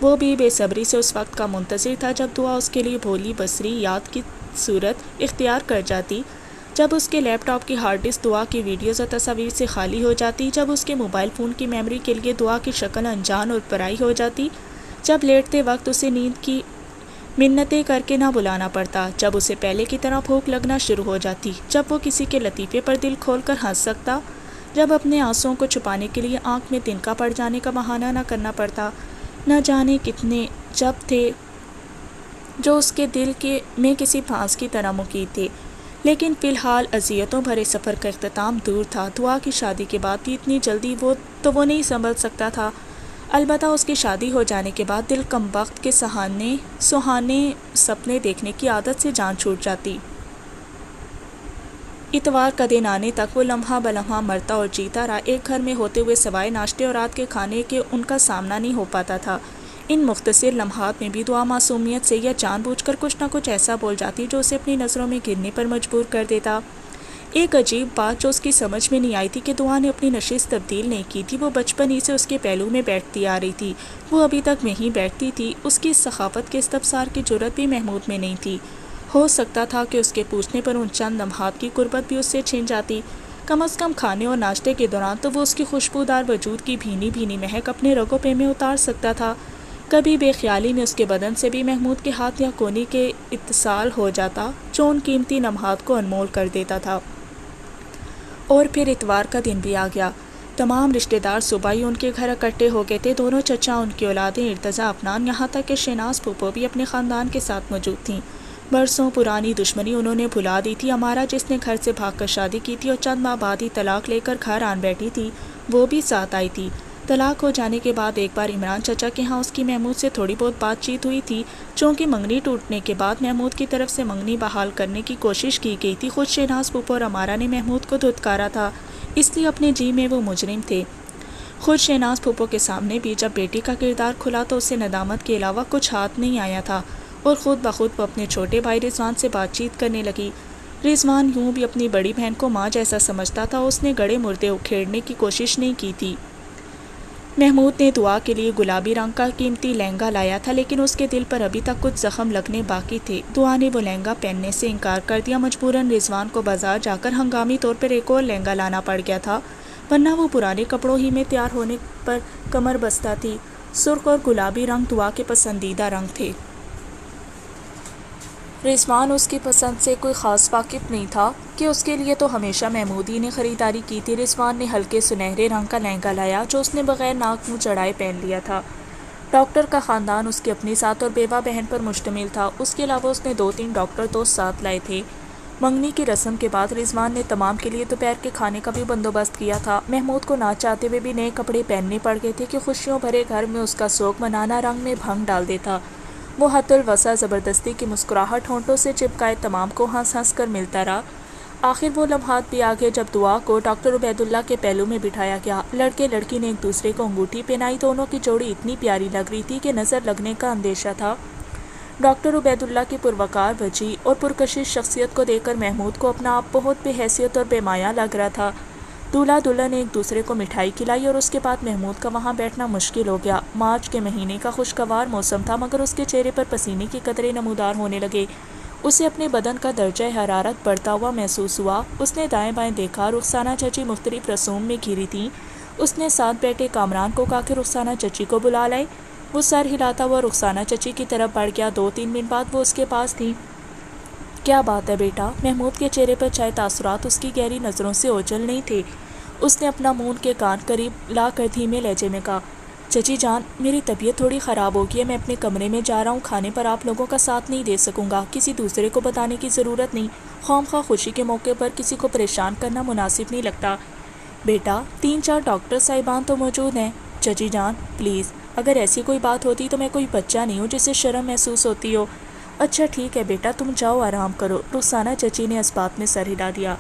وہ بھی بے صبری سے اس وقت کا منتظر تھا جب دعا اس کے لیے بھولی بصری یاد کی صورت اختیار کر جاتی، جب اس کے لیپ ٹاپ کی ہارڈ ڈسک دعا کی ویڈیوز اور تصاویر سے خالی ہو جاتی، جب اس کے موبائل فون کی میموری کے لیے دعا کی شکل انجان اور پرائی ہو جاتی، جب لیٹتے وقت اسے نیند کی منتیں کر کے نہ بلانا پڑتا، جب اسے پہلے کی طرح بھوک لگنا شروع ہو جاتی، جب وہ کسی کے لطیفے پر دل کھول کر ہنس سکتا، جب اپنے آنسوؤں کو چھپانے کے لیے آنکھ میں تنکا پڑ جانے کا بہانہ نہ کرنا پڑتا۔ نہ جانے کتنے جب تھے جو اس کے دل میں کسی پھانس کی طرح مقید تھے، لیکن فی الحال اذیتوں بھرے سفر کا اختتام دور تھا۔ دعا کی شادی کے بعد بھی اتنی جلدی وہ نہیں سنبھل سکتا تھا، البتہ اس کی شادی ہو جانے کے بعد دل کم وقت کے سہانے سپنے دیکھنے کی عادت سے جان چھوٹ جاتی۔ اتوار کا دن آنے تک وہ لمحہ بلمحہ مرتا اور جیتا رہا۔ ایک گھر میں ہوتے ہوئے سوائے ناشتے اور رات کے کھانے کے ان کا سامنا نہیں ہو پاتا تھا۔ ان مختصر لمحات میں بھی دعا معصومیت سے یا جان بوجھ کر کچھ نہ کچھ ایسا بول جاتی جو اسے اپنی نظروں میں گرنے پر مجبور کر دیتا۔ ایک عجیب بات جو اس کی سمجھ میں نہیں آئی تھی کہ دعا نے اپنی نشست تبدیل نہیں کی تھی، وہ بچپن ہی سے اس کے پہلو میں بیٹھتی آ رہی تھی، وہ ابھی تک وہیں بیٹھتی تھی۔ اس کی سخاوت کے استفسار کی جرأت بھی محمود میں نہیں تھی۔ ہو سکتا تھا کہ اس کے پوچھنے پر ان چند لمحات کی قربت بھی اس سے چھن جاتی، کم از کم کھانے اور ناشتے کے دوران تو وہ اس کی خوشبودار وجود کی بھینی بھینی مہک اپنے رگوں پہ میں اتار سکتا تھا۔ کبھی بے خیالی میں اس کے بدن سے بھی محمود کے ہاتھ یا کونی کے اتصال ہو جاتا جو ان قیمتی لمحات کو انمول کر دیتا تھا۔ اور پھر اتوار کا دن بھی آ گیا۔ تمام رشتہ دار صبح ہی ان کے گھر اکٹھے ہو گئے تھے، دونوں چچا، ان کی اولادیں، ارتضیٰ، عفنان، یہاں تک کہ شہناز پھوپھو بھی اپنے خاندان کے ساتھ موجود تھیں۔ برسوں پرانی دشمنی انہوں نے بھلا دی تھی۔ امارا جس نے گھر سے بھاگ کر شادی کی تھی اور چند ماہ بعد ہی طلاق لے کر گھر آن بیٹھی تھی، وہ بھی ساتھ آئی تھی۔ طلاق ہو جانے کے بعد ایک بار عمران چچا کے ہاں اس کی محمود سے تھوڑی بہت بات چیت ہوئی تھی، چونکہ منگنی ٹوٹنے کے بعد محمود کی طرف سے منگنی بحال کرنے کی کوشش کی گئی تھی۔ خود شہناز پھوپھو اور امارا نے محمود کو دھتکارا تھا، اس لیے اپنے جی میں وہ مجرم تھے۔ خود شہناز پھوپھو کے سامنے بھی جب بیٹی کا کردار کھلا تو اسے ندامت کے علاوہ کچھ ہاتھ نہیں آیا تھا، اور خود بخود وہ اپنے چھوٹے بھائی رضوان سے بات چیت کرنے لگی۔ رضوان یوں بھی اپنی بڑی بہن کو ماں جیسا سمجھتا تھا، اس نے گڑے مردے اکھیڑنے کی کوشش نہیں کی تھی۔ محمود نے دعا کے لیے گلابی رنگ کا قیمتی لہنگا لایا تھا، لیکن اس کے دل پر ابھی تک کچھ زخم لگنے باقی تھے۔ دعا نے وہ لہنگا پہننے سے انکار کر دیا، مجبوراً رضوان کو بازار جا کر ہنگامی طور پر ایک اور لہنگا لانا پڑ گیا تھا، ورنہ وہ پرانے کپڑوں ہی میں تیار ہونے پر کمر بستہ تھی۔ سرخ اور گلابی رنگ دعا کے پسندیدہ رنگ تھے۔ رضوان اس کی پسند سے کوئی خاص واقف نہیں تھا کہ اس کے لیے تو ہمیشہ محمود ہی نے خریداری کی تھی۔ رضوان نے ہلکے سنہرے رنگ کا لہنگا لایا جو اس نے بغیر ناک منہ چڑھائے پہن لیا تھا۔ ڈاکٹر کا خاندان اس کی اپنی سات اور بیوہ بہن پر مشتمل تھا، اس کے علاوہ اس نے 2-3 ڈاکٹر دوست ساتھ لائے تھے۔ منگنی کی رسم کے بعد رضوان نے تمام کے لیے دوپہر کے کھانے کا بھی بندوبست کیا تھا۔ محمود کو نہ چاہتے ہوئے بھی نئے کپڑے پہننے پڑ گئے تھے کہ خوشیوں بھرے گھر میں اس کا سوگ منانا رنگ میں بھنگ ڈال دیتا۔ وہ حد الوسع زبردستی کی مسکراہٹ ہونٹوں سے چپکائے تمام کو ہنس ہنس کر ملتا رہا۔ آخر وہ لمحات بھی آ گئے جب دعا کو ڈاکٹر عبید اللہ کے پہلو میں بٹھایا گیا۔ لڑکے لڑکی نے ایک دوسرے کو انگوٹھی پہنائی، دونوں کی جوڑی اتنی پیاری لگ رہی تھی کہ نظر لگنے کا اندیشہ تھا۔ ڈاکٹر عبید اللہ کی پروقار، وجیح اور پرکشش شخصیت کو دیکھ کر محمود کو اپنا آپ بہت بے حیثیت اور بے مایہ لگ رہا تھا۔ دولہا دلہن نے ایک دوسرے کو مٹھائی کھلائی اور اس کے بعد محمود کا وہاں بیٹھنا مشکل ہو گیا۔ مارچ کے مہینے کا خوشگوار موسم تھا، مگر اس کے چہرے پر پسینے کے قطرے نمودار ہونے لگے۔ اسے اپنے بدن کا درجہ حرارت بڑھتا ہوا محسوس ہوا۔ اس نے دائیں بائیں دیکھا، رخسانہ چچی مختلف رسوم میں گھری تھیں۔ اس نے ساتھ بیٹھے کامران کو کہا کہ رخسانہ چچی کو بلا لائے۔ وہ سر ہلاتا ہوا رخسانہ چچی کی طرف بڑھ گیا۔ 2-3 منٹ بعد وہ اس کے پاس تھی۔ کیا بات ہے بیٹا؟ محمود کے چہرے پر چاہے تاثرات اس کی گہری نظروں سے اوجھل نہیں تھے۔ اس نے اپنا منہ ان کے کان قریب لا کر دھیمے لہجے میں کہا، چچی جان، میری طبیعت تھوڑی خراب ہو گئی ہے، میں اپنے کمرے میں جا رہا ہوں، کھانے پر آپ لوگوں کا ساتھ نہیں دے سکوں گا، کسی دوسرے کو بتانے کی ضرورت نہیں، خواہ خوشی کے موقع پر کسی کو پریشان کرنا مناسب نہیں لگتا۔ بیٹا 3-4 ڈاکٹر صاحبان تو موجود ہیں۔ چچی جان پلیز، اگر ایسی کوئی بات ہوتی تو میں کوئی بچہ نہیں ہوں جسے شرم محسوس ہوتی ہو۔ اچھا ٹھیک ہے بیٹا، تم جاؤ آرام کرو۔ رخسانہ چچی نے اس بات میں سر ہلا دیا۔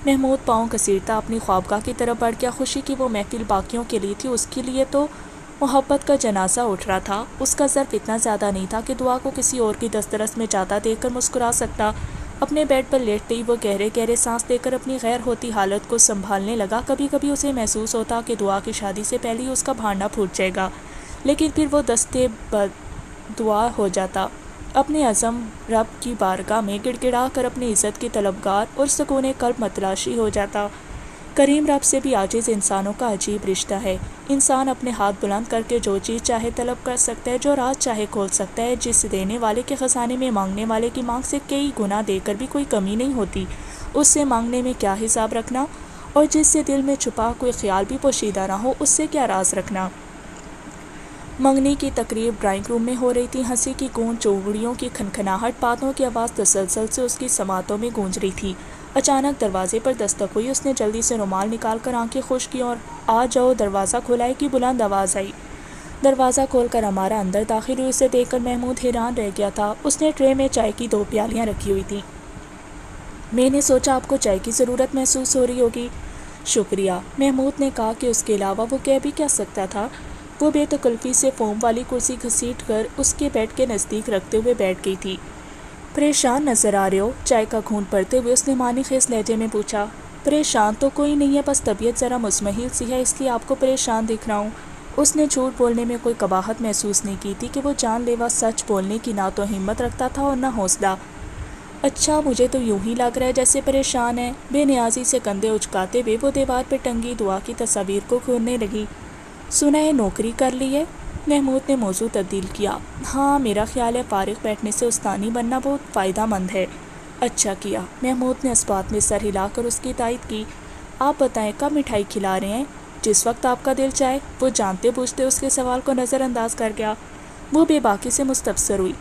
محمود پاؤں گھسیٹتا اپنی خوابگاہ کی طرف بڑھ گیا۔ خوشی کی وہ محفل باقیوں کے لیے تھی، اس کے لیے تو محبت کا جنازہ اٹھ رہا تھا۔ اس کا ظرف اتنا زیادہ نہیں تھا کہ دعا کو کسی اور کی دسترس میں جاتا دیکھ کر مسکرا سکتا۔ اپنے بیڈ پر لیٹتے ہی وہ گہرے گہرے سانس لے کر اپنی غیر ہوتی حالت کو سنبھالنے لگا۔ کبھی کبھی اسے محسوس ہوتا کہ دعا کی شادی سے پہلے ہی اس کا بھانڈا پھوٹ جائے گا، لیکن پھر وہ دستے دعا ہو جاتا، اپنے عزم رب کی بارگاہ میں گڑ گڑا کر اپنی عزت کی طلبگار اور سکون قلب متلاشی ہو جاتا۔ کریم رب سے بھی عاجز انسانوں کا عجیب رشتہ ہے۔ انسان اپنے ہاتھ بلند کر کے جو چیز چاہے طلب کر سکتا ہے، جو راز چاہے کھول سکتا ہے، جس دینے والے کے خزانے میں مانگنے والے کی مانگ سے کئی گنا دے کر بھی کوئی کمی نہیں ہوتی، اس سے مانگنے میں کیا حساب رکھنا، اور جس سے دل میں چھپا کوئی خیال بھی پوشیدہ نہ ہو، اس سے کیا راز رکھنا۔ منگنی کی تقریب ڈرائنگ روم میں ہو رہی تھی۔ ہنسی کی گونج، چوڑیوں کی کھنکھناہٹ، باتوں کی آواز تسلسل سے اس کی سماعتوں میں گونج رہی تھی۔ اچانک دروازے پر دستک ہوئی۔ اس نے جلدی سے رومال نکال کر آنکھیں خشک کی اور آ جاؤ دروازہ کھلائے کی بلند آواز آئی۔ دروازہ کھول کر ہمارا اندر داخل ہوئی۔ اسے دیکھ کر محمود حیران رہ گیا تھا۔ اس نے ٹرے میں چائے کی 2 پیالیاں رکھی ہوئی تھیں۔ میں نے سوچا آپ کو چائے کی ضرورت محسوس ہو رہی ہوگی۔ شکریہ، محمود نے کہا کہ اس کے علاوہ وہ کہہ بھی کیا سکتا تھا۔ وہ بے تکلفی سے فوم والی کرسی گھسیٹ کر اس کے بیڈ کے نزدیک رکھتے ہوئے بیٹھ گئی تھی۔ پریشان نظر آ رہے ہو؟ چائے کا گھونٹ بھرتے ہوئے اس نے معنی خیز لہجے میں پوچھا۔ پریشان تو کوئی نہیں ہے، بس طبیعت ذرا مزمحل سی ہے، اس لیے آپ کو پریشان دکھ رہا ہوں۔ اس نے جھوٹ بولنے میں کوئی قباحت محسوس نہیں کی تھی کہ وہ جان لیوا سچ بولنے کی نہ تو ہمت رکھتا تھا اور نہ حوصلہ۔ اچھا، مجھے تو یوں ہی لگ رہا ہے جیسے پریشان ہے۔ بے نیازی سے کندھے اچکاتے ہوئے وہ دیوار پہ ٹنگی دعا کی تصاویر کو گھورنے لگی۔ سنا ہے نوکری کر لی ہے؟ محمود نے موضوع تبدیل کیا۔ ہاں، میرا خیال ہے فارغ بیٹھنے سے استانی بننا بہت فائدہ مند ہے۔ اچھا کیا، محمود نے اس بات میں سر ہلا کر اس کی تائید کی۔ آپ بتائیں کب مٹھائی کھلا رہے ہیں؟ جس وقت آپ کا دل چاہے۔ وہ جانتے بوجھتے اس کے سوال کو نظر انداز کر گیا۔ وہ بے باکی سے مستفسر ہوئی۔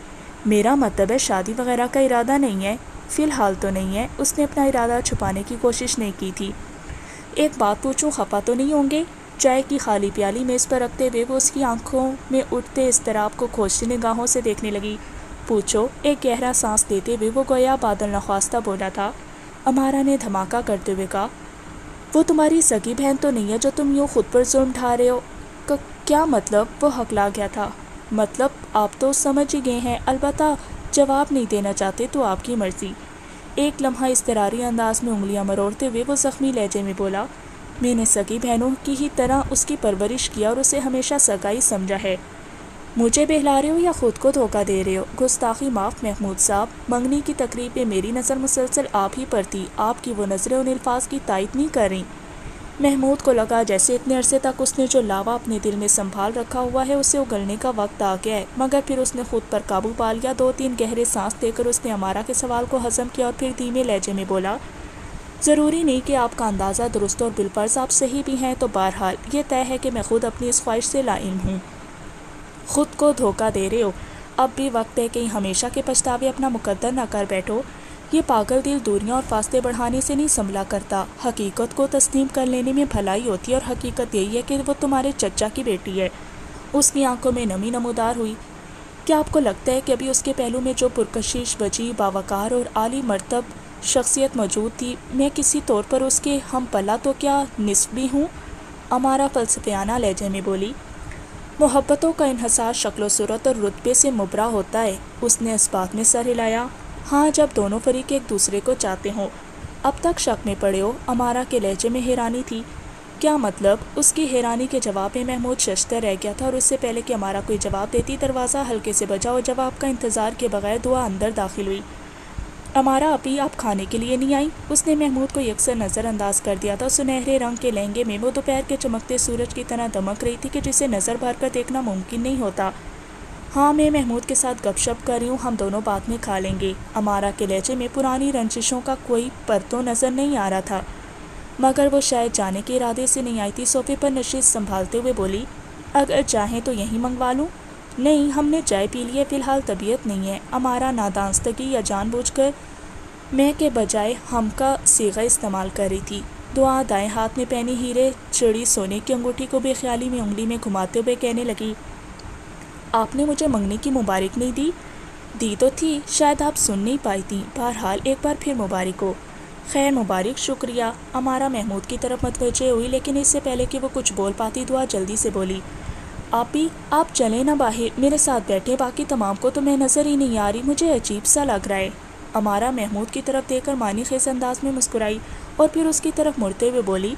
میرا مطلب ہے شادی وغیرہ کا ارادہ نہیں ہے؟ فی الحال تو نہیں ہے۔ اس نے اپنا ارادہ چھپانے کی کوشش نہیں کی تھی۔ ایک بات پوچھوں، خفا تو نہیں ہوں گے؟ چائے کی خالی پیالی میز پر رکھتے ہوئے وہ اس کی آنکھوں میں اٹھتے اضطراب کو کھوجتی نگاہوں سے دیکھنے لگی۔ پوچھو، ایک گہرا سانس لیتے ہوئے وہ گویا بادل نخواستہ بولا تھا۔ امارا نے دھماکہ کرتے ہوئے کہا، وہ تمہاری سگی بہن تو نہیں ہے جو تم یوں خود پر ظلم ڈھا رہے ہو؟ کیا مطلب؟ وہ ہکلا گیا تھا۔ مطلب آپ تو سمجھ ہی گئے ہیں، البتہ جواب نہیں دینا چاہتے تو آپ کی مرضی۔ ایک لمحہ اضطراری انداز میں انگلیاں مروڑتے ہوئے وہ زخمی لہجے میں بولا، میں نے سگی بہنوں کی ہی طرح اس کی پرورش کیا اور اسے ہمیشہ سگا ہی سمجھا ہے۔ مجھے بہلا رہے ہو یا خود کو دھوکہ دے رہے ہو؟ گستاخی معاف محمود صاحب، منگنی کی تقریب میں میری نظر مسلسل آپ ہی پر تھی، آپ کی وہ نظریں ان الفاظ کی تائید نہیں کر رہیں۔ محمود کو لگا جیسے اتنے عرصے تک اس نے جو لاوا اپنے دل میں سنبھال رکھا ہوا ہے اسے اگلنے کا وقت آ گیا ہے، مگر پھر اس نے خود پر قابو پا لیا۔ 2-3 گہرے سانس لے کر اس نے امارا کے سوال کو ہضم کیا اور پھر دھیمے لہجے میں بولا، ضروری نہیں کہ آپ کا اندازہ درست اور بالفرض آپ صحیح بھی ہیں، تو بہرحال یہ طے ہے کہ میں خود اپنی اس خواہش سے لا علم ہوں۔ خود کو دھوکہ دے رہے ہو، اب بھی وقت ہے کہ ہمیشہ کے پچھتاوے اپنا مقدر نہ کر بیٹھو۔ یہ پاگل دل دوریاں اور فاصلے بڑھانے سے نہیں سنبھلا کرتا، حقیقت کو تسلیم کر لینے میں بھلائی ہوتی ہے، اور حقیقت یہی ہے کہ وہ تمہارے چچا کی بیٹی ہے۔ اس کی آنکھوں میں نمی نمودار ہوئی۔ کیا آپ کو لگتا ہے کہ ابھی اس کے پہلو میں جو پرکشش، وجیح، باوقار اور عالی مرتب شخصیت موجود تھی، میں کسی طور پر اس کے ہم پلہ تو کیا نصف بھی ہوں؟ امارا فلسفیانہ لہجے میں بولی، محبتوں کا انحصار شکل و صورت اور رتبے سے مبرا ہوتا ہے۔ اس نے اس بات میں سر ہلایا۔ ہاں، جب دونوں فریق ایک دوسرے کو چاہتے ہوں۔ اب تک شک میں پڑے ہو؟ امارا کے لہجے میں حیرانی تھی۔ کیا مطلب؟ اس کی حیرانی کے جواب میں محمود ششدر رہ گیا تھا، اور اس سے پہلے کہ امارا کوئی جواب دیتی دروازہ ہلکے سے بجا اور جواب کا انتظار کے بغیر دعا اندر داخل ہوئی۔ امارا ابھی آپ کھانے کے لیے نہیں آئی؟ اس نے محمود کو یکسر نظر انداز کر دیا تھا۔ سنہرے رنگ کے لہنگے میں وہ دوپہر کے چمکتے سورج کی طرح دمک رہی تھی کہ جسے نظر بھر کر دیکھنا ممکن نہیں ہوتا۔ ہاں، میں محمود کے ساتھ گپ شپ کر رہی ہوں، ہم دونوں بعد میں کھا لیں گے۔ امارا کے لہجے میں پرانی رنجشوں کا کوئی پرتو نظر نہیں آ رہا تھا، مگر وہ شاید جانے کے ارادے سے نہیں آئی تھی۔ صوفے پر نشست سنبھالتے ہوئے بولی، اگر چاہیں تو یہیں منگوا لوں؟ نہیں، ہم نے چائے پی لی ہے، فی الحال طبیعت نہیں ہے۔ امارا نادانستگی یا جان بوجھ کر میں کے بجائے ہم کا صیغہ استعمال کر رہی تھی۔ دعا دائیں ہاتھ میں پہنی ہیرے چڑی سونے کی انگوٹھی کو بے خیالی میں انگلی میں گھماتے ہوئے کہنے لگی، آپ نے مجھے منگنے کی مبارک نہیں دی؟ دی تو تھی، شاید آپ سن نہیں پائی تھیں، بہرحال ایک بار پھر مبارک ہو۔ خیر مبارک، شکریہ۔ امارا محمود کی طرف متوجہ ہوئی، لیکن اس سے پہلے کہ وہ کچھ بول پاتی دعا جلدی سے بولی، آپ چلیں نہ باہر، میرے ساتھ بیٹھے، باقی تمام کو تو میں نظر ہی نہیں آ رہی، مجھے عجیب سا لگ رہا ہے۔ امارا محمود کی طرف دیکھ کر معنی خیز انداز میں مسکرائی اور پھر اس کی طرف مڑتے ہوئے بولی،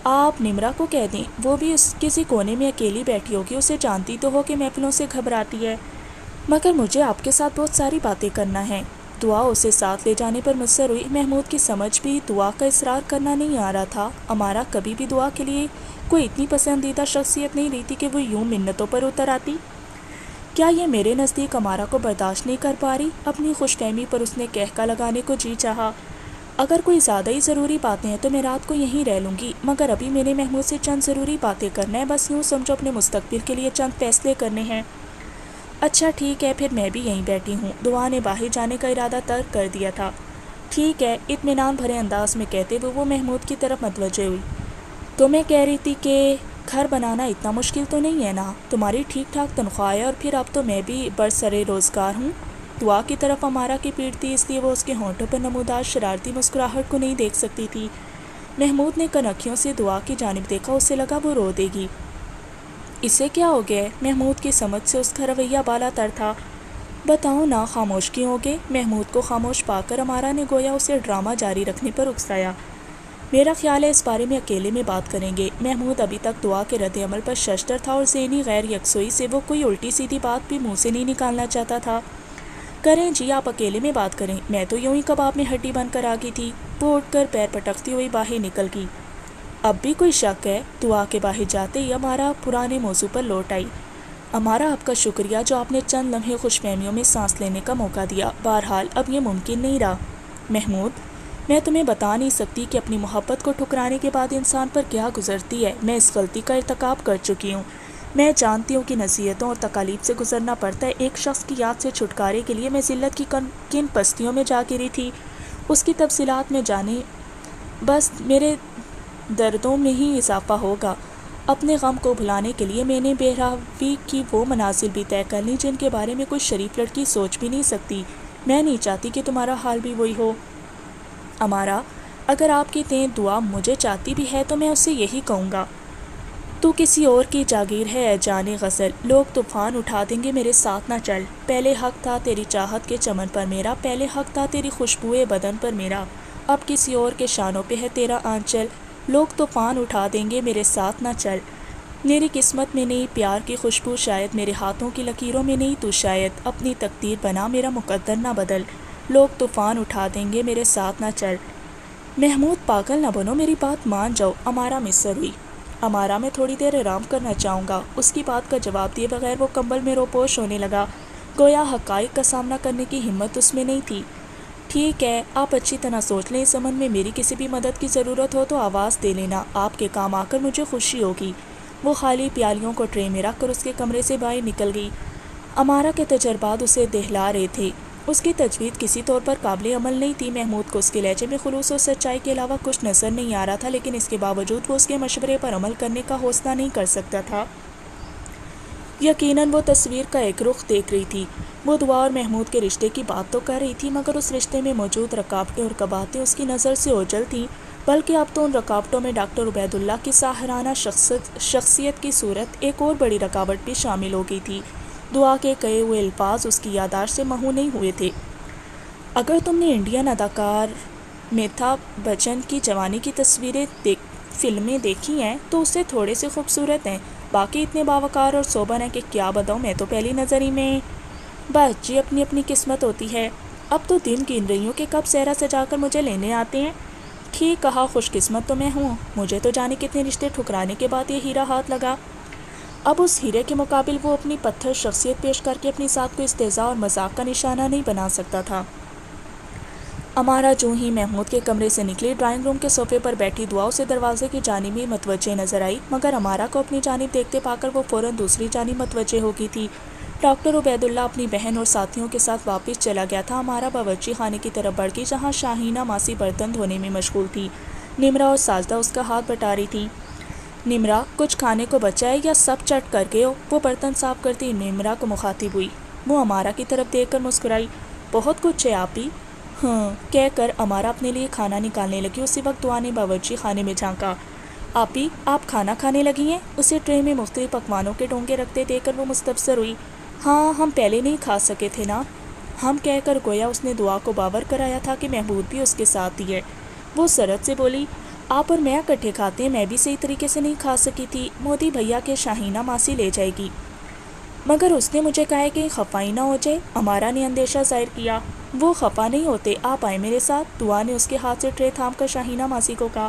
آپ نمرا کو کہہ دیں، وہ بھی کسی کونے میں اکیلی بیٹھی ہوگی، اسے جانتی تو ہو کہ محفلوں سے گھبراتی ہے، مگر مجھے آپ کے ساتھ بہت ساری باتیں کرنا ہے۔ دعا اسے ساتھ لے جانے پر مصر ہوئی۔ محمود کی سمجھ بھی دعا کا اصرار کرنا نہیں آ رہا تھا۔ امارا کبھی بھی دعا کے لیے کوئی اتنی پسندیدہ شخصیت نہیں رہی تھی کہ وہ یوں منتوں پر اتر آتی۔ کیا یہ میرے نزدیک امارا کو برداشت نہیں کر پا رہی؟ اپنی خوش فہمی پر اس نے کہکا لگانے کو جی چاہا، اگر کوئی زیادہ ہی ضروری باتیں ہیں تو میں رات کو یہیں رہ لوں گی، مگر ابھی میرے محمود سے چند ضروری باتیں کرنا ہے، بس یوں سمجھو اپنے مستقبل کے لیے چند فیصلے کرنے ہیں۔ اچھا ٹھیک ہے، پھر میں بھی یہیں بیٹھی ہوں۔ دعا نے باہر جانے کا ارادہ ترک کر دیا تھا۔ ٹھیک ہے، اطمینان بھرے انداز میں کہتے ہوئے وہ محمود کی طرف متوجہ ہوئی۔ تو میں کہہ رہی تھی کہ گھر بنانا اتنا مشکل تو نہیں ہے نا، تمہاری ٹھیک ٹھاک تنخواہ ہے اور پھر اب تو میں بھی برسر روزگار ہوں۔ دعا کی طرف امارا کی پیٹھ تھی، اس لیے وہ اس کے ہونٹوں پر نمودار شرارتی مسکراہٹ کو نہیں دیکھ سکتی تھی۔ محمود نے کنکھیوں سے دعا کی جانب دیکھا، اسے لگا وہ رو دے گی۔ اسے کیا ہو گیا ہے؟ محمود کی سمجھ سے اس کا رویہ بالا تر تھا۔ بتاؤ نا، خاموش کیوں ہو گئے؟ محمود کو خاموش پا کر امارا نے گویا اسے ڈرامہ جاری رکھنے پر اکسایا۔ میرا خیال ہے اس بارے میں اکیلے میں بات کریں گے۔ محمود ابھی تک دعا کے رد عمل پر ششدر تھا اور ذہنی غیر یکسوئی سے وہ کوئی الٹی سیدھی بات بھی منہ سے نہیں نکالنا چاہتا تھا۔ کریں جی، آپ اکیلے میں بات کریں، میں تو یوں ہی کباب میں ہڈی بن کر آ گئی تھی۔ وہ اٹھ کر پیر پٹکتی ہوئی باہر نکل گئی۔ اب بھی کوئی شک ہے؟ دعا کے باہر جاتے ہی امارا پرانے موضوع پر لوٹ آئی۔ امارا، آپ کا شکریہ جو آپ نے چند لمحے خوش فہمیوں میں سانس لینے کا موقع دیا، بہرحال اب یہ ممکن نہیں رہا۔ محمود، میں تمہیں بتا نہیں سکتی کہ اپنی محبت کو ٹھکرانے کے بعد انسان پر کیا گزرتی ہے۔ میں اس غلطی کا ارتکاب کر چکی ہوں۔ میں جانتی ہوں کہ نصیحتوں اور تکالیف سے گزرنا پڑتا ہے۔ ایک شخص کی یاد سے چھٹکارے کے لیے میں ذلت کی کن پستیوں میں جا گری تھی، اس کی تفصیلات میں جانے بس میرے دردوں میں ہی اضافہ ہوگا۔ اپنے غم کو بھلانے کے لیے میں نے بہراوی کی وہ منازل بھی طے کر لی جن کے بارے میں کوئی شریف لڑکی سوچ بھی نہیں سکتی۔ میں نہیں چاہتی کہ تمہارا حال بھی وہی ہو۔ امارا، اگر آپ کی تئیں دعا مجھے چاہتی بھی ہے تو میں اسے یہی کہوں گا، تو کسی اور کی جاگیر ہے اے جان غزل، لوگ طوفان اٹھا دیں گے، میرے ساتھ نہ چل۔ پہلے حق تھا تیری چاہت کے چمن پر میرا، پہلے حق تھا تیری خوشبوئے بدن پر میرا، اب کسی اور کے شانوں پہ ہے تیرا آنچل، لوگ طوفان اٹھا دیں گے، میرے ساتھ نہ چل۔ میری قسمت میں نہیں پیار کی خوشبو، شاید میرے ہاتھوں کی لکیروں میں نہیں تو شاید، اپنی تقدیر بنا میرا مقدر نہ بدل، لوگ طوفان اٹھا دیں گے، میرے ساتھ نہ چل۔ محمود، پاگل نہ بنو، میری بات مان جاؤ۔ امارا مصر ہوئی۔ امارا، میں تھوڑی دیر آرام کرنا چاہوں گا۔ اس کی بات کا جواب دیے بغیر وہ کمبل میں روپوش ہونے لگا، گویا حقائق کا سامنا کرنے کی ہمت اس میں نہیں تھی۔ ٹھیک ہے، آپ اچھی طرح سوچ لیں، اس امن میں میری کسی بھی مدد کی ضرورت ہو تو آواز دے لینا، آپ کے کام آ کر مجھے خوشی ہوگی۔ وہ خالی پیالیوں کو ٹرے میں رکھ کر اس کے کمرے سے باہر نکل گئی۔ امارا کے تجربات اسے دہلا رہے تھے، اس کی تجوید کسی طور پر قابل عمل نہیں تھی۔ محمود کو اس کے لہجے میں خلوص اور سچائی کے علاوہ کچھ نظر نہیں آ رہا تھا، لیکن اس کے باوجود وہ اس کے مشورے پر عمل کرنے کا حوصلہ نہیں کر سکتا تھا۔ یقیناً وہ تصویر کا ایک رخ دیکھ رہی تھی۔ وہ دعا اور محمود کے رشتے کی بات تو کر رہی تھی، مگر اس رشتے میں موجود رکاوٹیں اور کباہتیں اس کی نظر سے اوجھل تھیں، بلکہ اب تو ان رکاوٹوں میں ڈاکٹر عبید اللہ کی ساحرانہ شخصیت کی صورت ایک اور بڑی رکاوٹ بھی شامل ہو گئی تھی۔ دعا کے کہے ہوئے الفاظ اس کی یادداشت سے محو نہیں ہوئے تھے۔ اگر تم نے انڈین اداکار امیتابھ بچن کی جوانی کی فلمیں دیکھی ہیں تو اس سے تھوڑے سے خوبصورت ہیں، باقی اتنے باوقار اور سوبر ہیں کہ کیا بتاؤں، میں تو پہلی نظر ہی میں بس جی اپنی اپنی قسمت ہوتی ہے۔ اب تو دن گن رہی ہوں کہ کب سہرا سجا کر مجھے لینے آتے ہیں۔ ٹھیک کہا، خوش قسمت تو میں ہوں، مجھے تو جانے کتنے رشتے ٹھکرانے کے بعد یہ ہیرا ہاتھ لگا۔ اب اس ہیرے کے مقابل وہ اپنی پتھر شخصیت پیش کر کے اپنی ذات کو استہزاء اور مذاق کا نشانہ نہیں بنا سکتا تھا۔ امارا جو ہی محمود کے کمرے سے نکلی ڈرائنگ روم کے صوفے پر بیٹھی دعا اسے دروازے کی جانب ہی متوجہ نظر آئی، مگر امارا کو اپنی جانب دیکھتے پا کر وہ فوراً دوسری جانب متوجہ ہو گئی تھی۔ ڈاکٹر عبید اللہ اپنی بہن اور ساتھیوں کے ساتھ واپس چلا گیا تھا۔ امارا باورچی خانے کی طرف بڑھ گئی جہاں شاہینہ ماسی برتن دھونے میں مشغول تھی۔ نمرا اور ساجدہ اس کا ہاتھ بٹا رہی تھیں۔ نمرا، کچھ کھانے کو بچا ہے یا سب چٹ کر گئے ہو؟ وہ برتن صاف کرتی نمرا کو مخاطب ہوئی۔ وہ امارا کی طرف دیکھ کر مسکرائی۔ بہت کچھ ہے آپی، ہاں کہہ کر امارا اپنے لیے کھانا نکالنے لگی۔ اسی وقت دعا نے باورچی خانے میں جھانکا۔ آپی، آپ کھانا کھانے لگی ہیں؟ اسے ٹرے میں مختلف پکوانوں کے ڈونگے رکھتے دیکھ کر وہ مستفسر ہوئی۔ ہاں، ہم پہلے نہیں کھا سکے تھے نا، ہم کہہ کر گویا اس نے دعا کو باور کرایا تھا کہ محمود بھی اس کے ساتھ ہی ہے۔ وہ سرعت سے بولی، آپ اور میں اکٹھے کھاتے ہیں، میں بھی صحیح طریقے سے نہیں کھا سکی تھی، مودی بھیا کے شاہینہ ماسی لے جائے گی، مگر اس نے مجھے کہا ہے کہ خفائی نہ ہو جائے۔ امارا نے اندیشہ ظاہر کیا۔ وہ خفا نہیں ہوتے، آپ آئے میرے ساتھ۔ دعا نے اس کے ہاتھ سے ٹرے تھام کر شاہینہ ماسی کو کہا،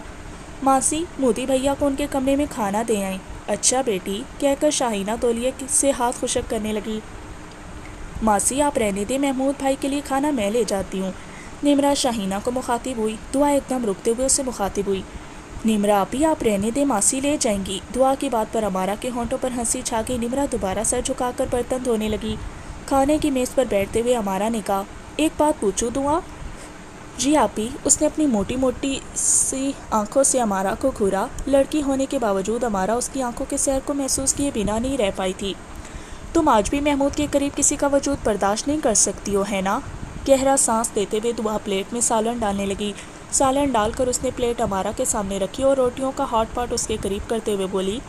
ماسی، مودی بھیا کو ان کے کمرے میں کھانا دے آئیں۔ اچھا بیٹی، کہہ کر شاہینہ تولیے سے ہاتھ خشک کرنے لگی۔ ماسی، آپ رہنے دیں، محمود بھائی کے لیے کھانا میں لے جاتی ہوں۔ نمرا شاہینہ کو مخاطب ہوئی۔ دعا ایک دم رکتے ہوئے اسے مخاطب ہوئی، نمرا آپی، آپ رہنے دیں، ماسی لے جائیں گی۔ دعا کی بات پر امارا کے ہونٹوں پر ہنسی چھا گئی۔ نمرا دوبارہ سر جھکا کر برتن دھونے لگی۔ کھانے کی میز پر بیٹھتے ہوئے امارا نے کہا، ایک بات پوچھوں دعا؟ جی آپی۔ اس نے اپنی موٹی موٹی سی آنکھوں سے امارا کو گھورا۔ لڑکی ہونے کے باوجود امارا اس کی آنکھوں کے سیر کو محسوس کیے بنا نہیں رہ پائی تھی۔ تم آج بھی محمود کے قریب کسی کا وجود برداشت نہیں کر سکتی ہو، ہے نا؟ گہرا سانس لیتے ہوئے دعا پلیٹ میں سالن ڈالنے لگی۔ سالن ڈال کر اس نے پلیٹ امارا کے سامنے رکھی اور روٹیوں کا ہاٹ پاٹ اس کے قریب کرتے ہوئے بولی،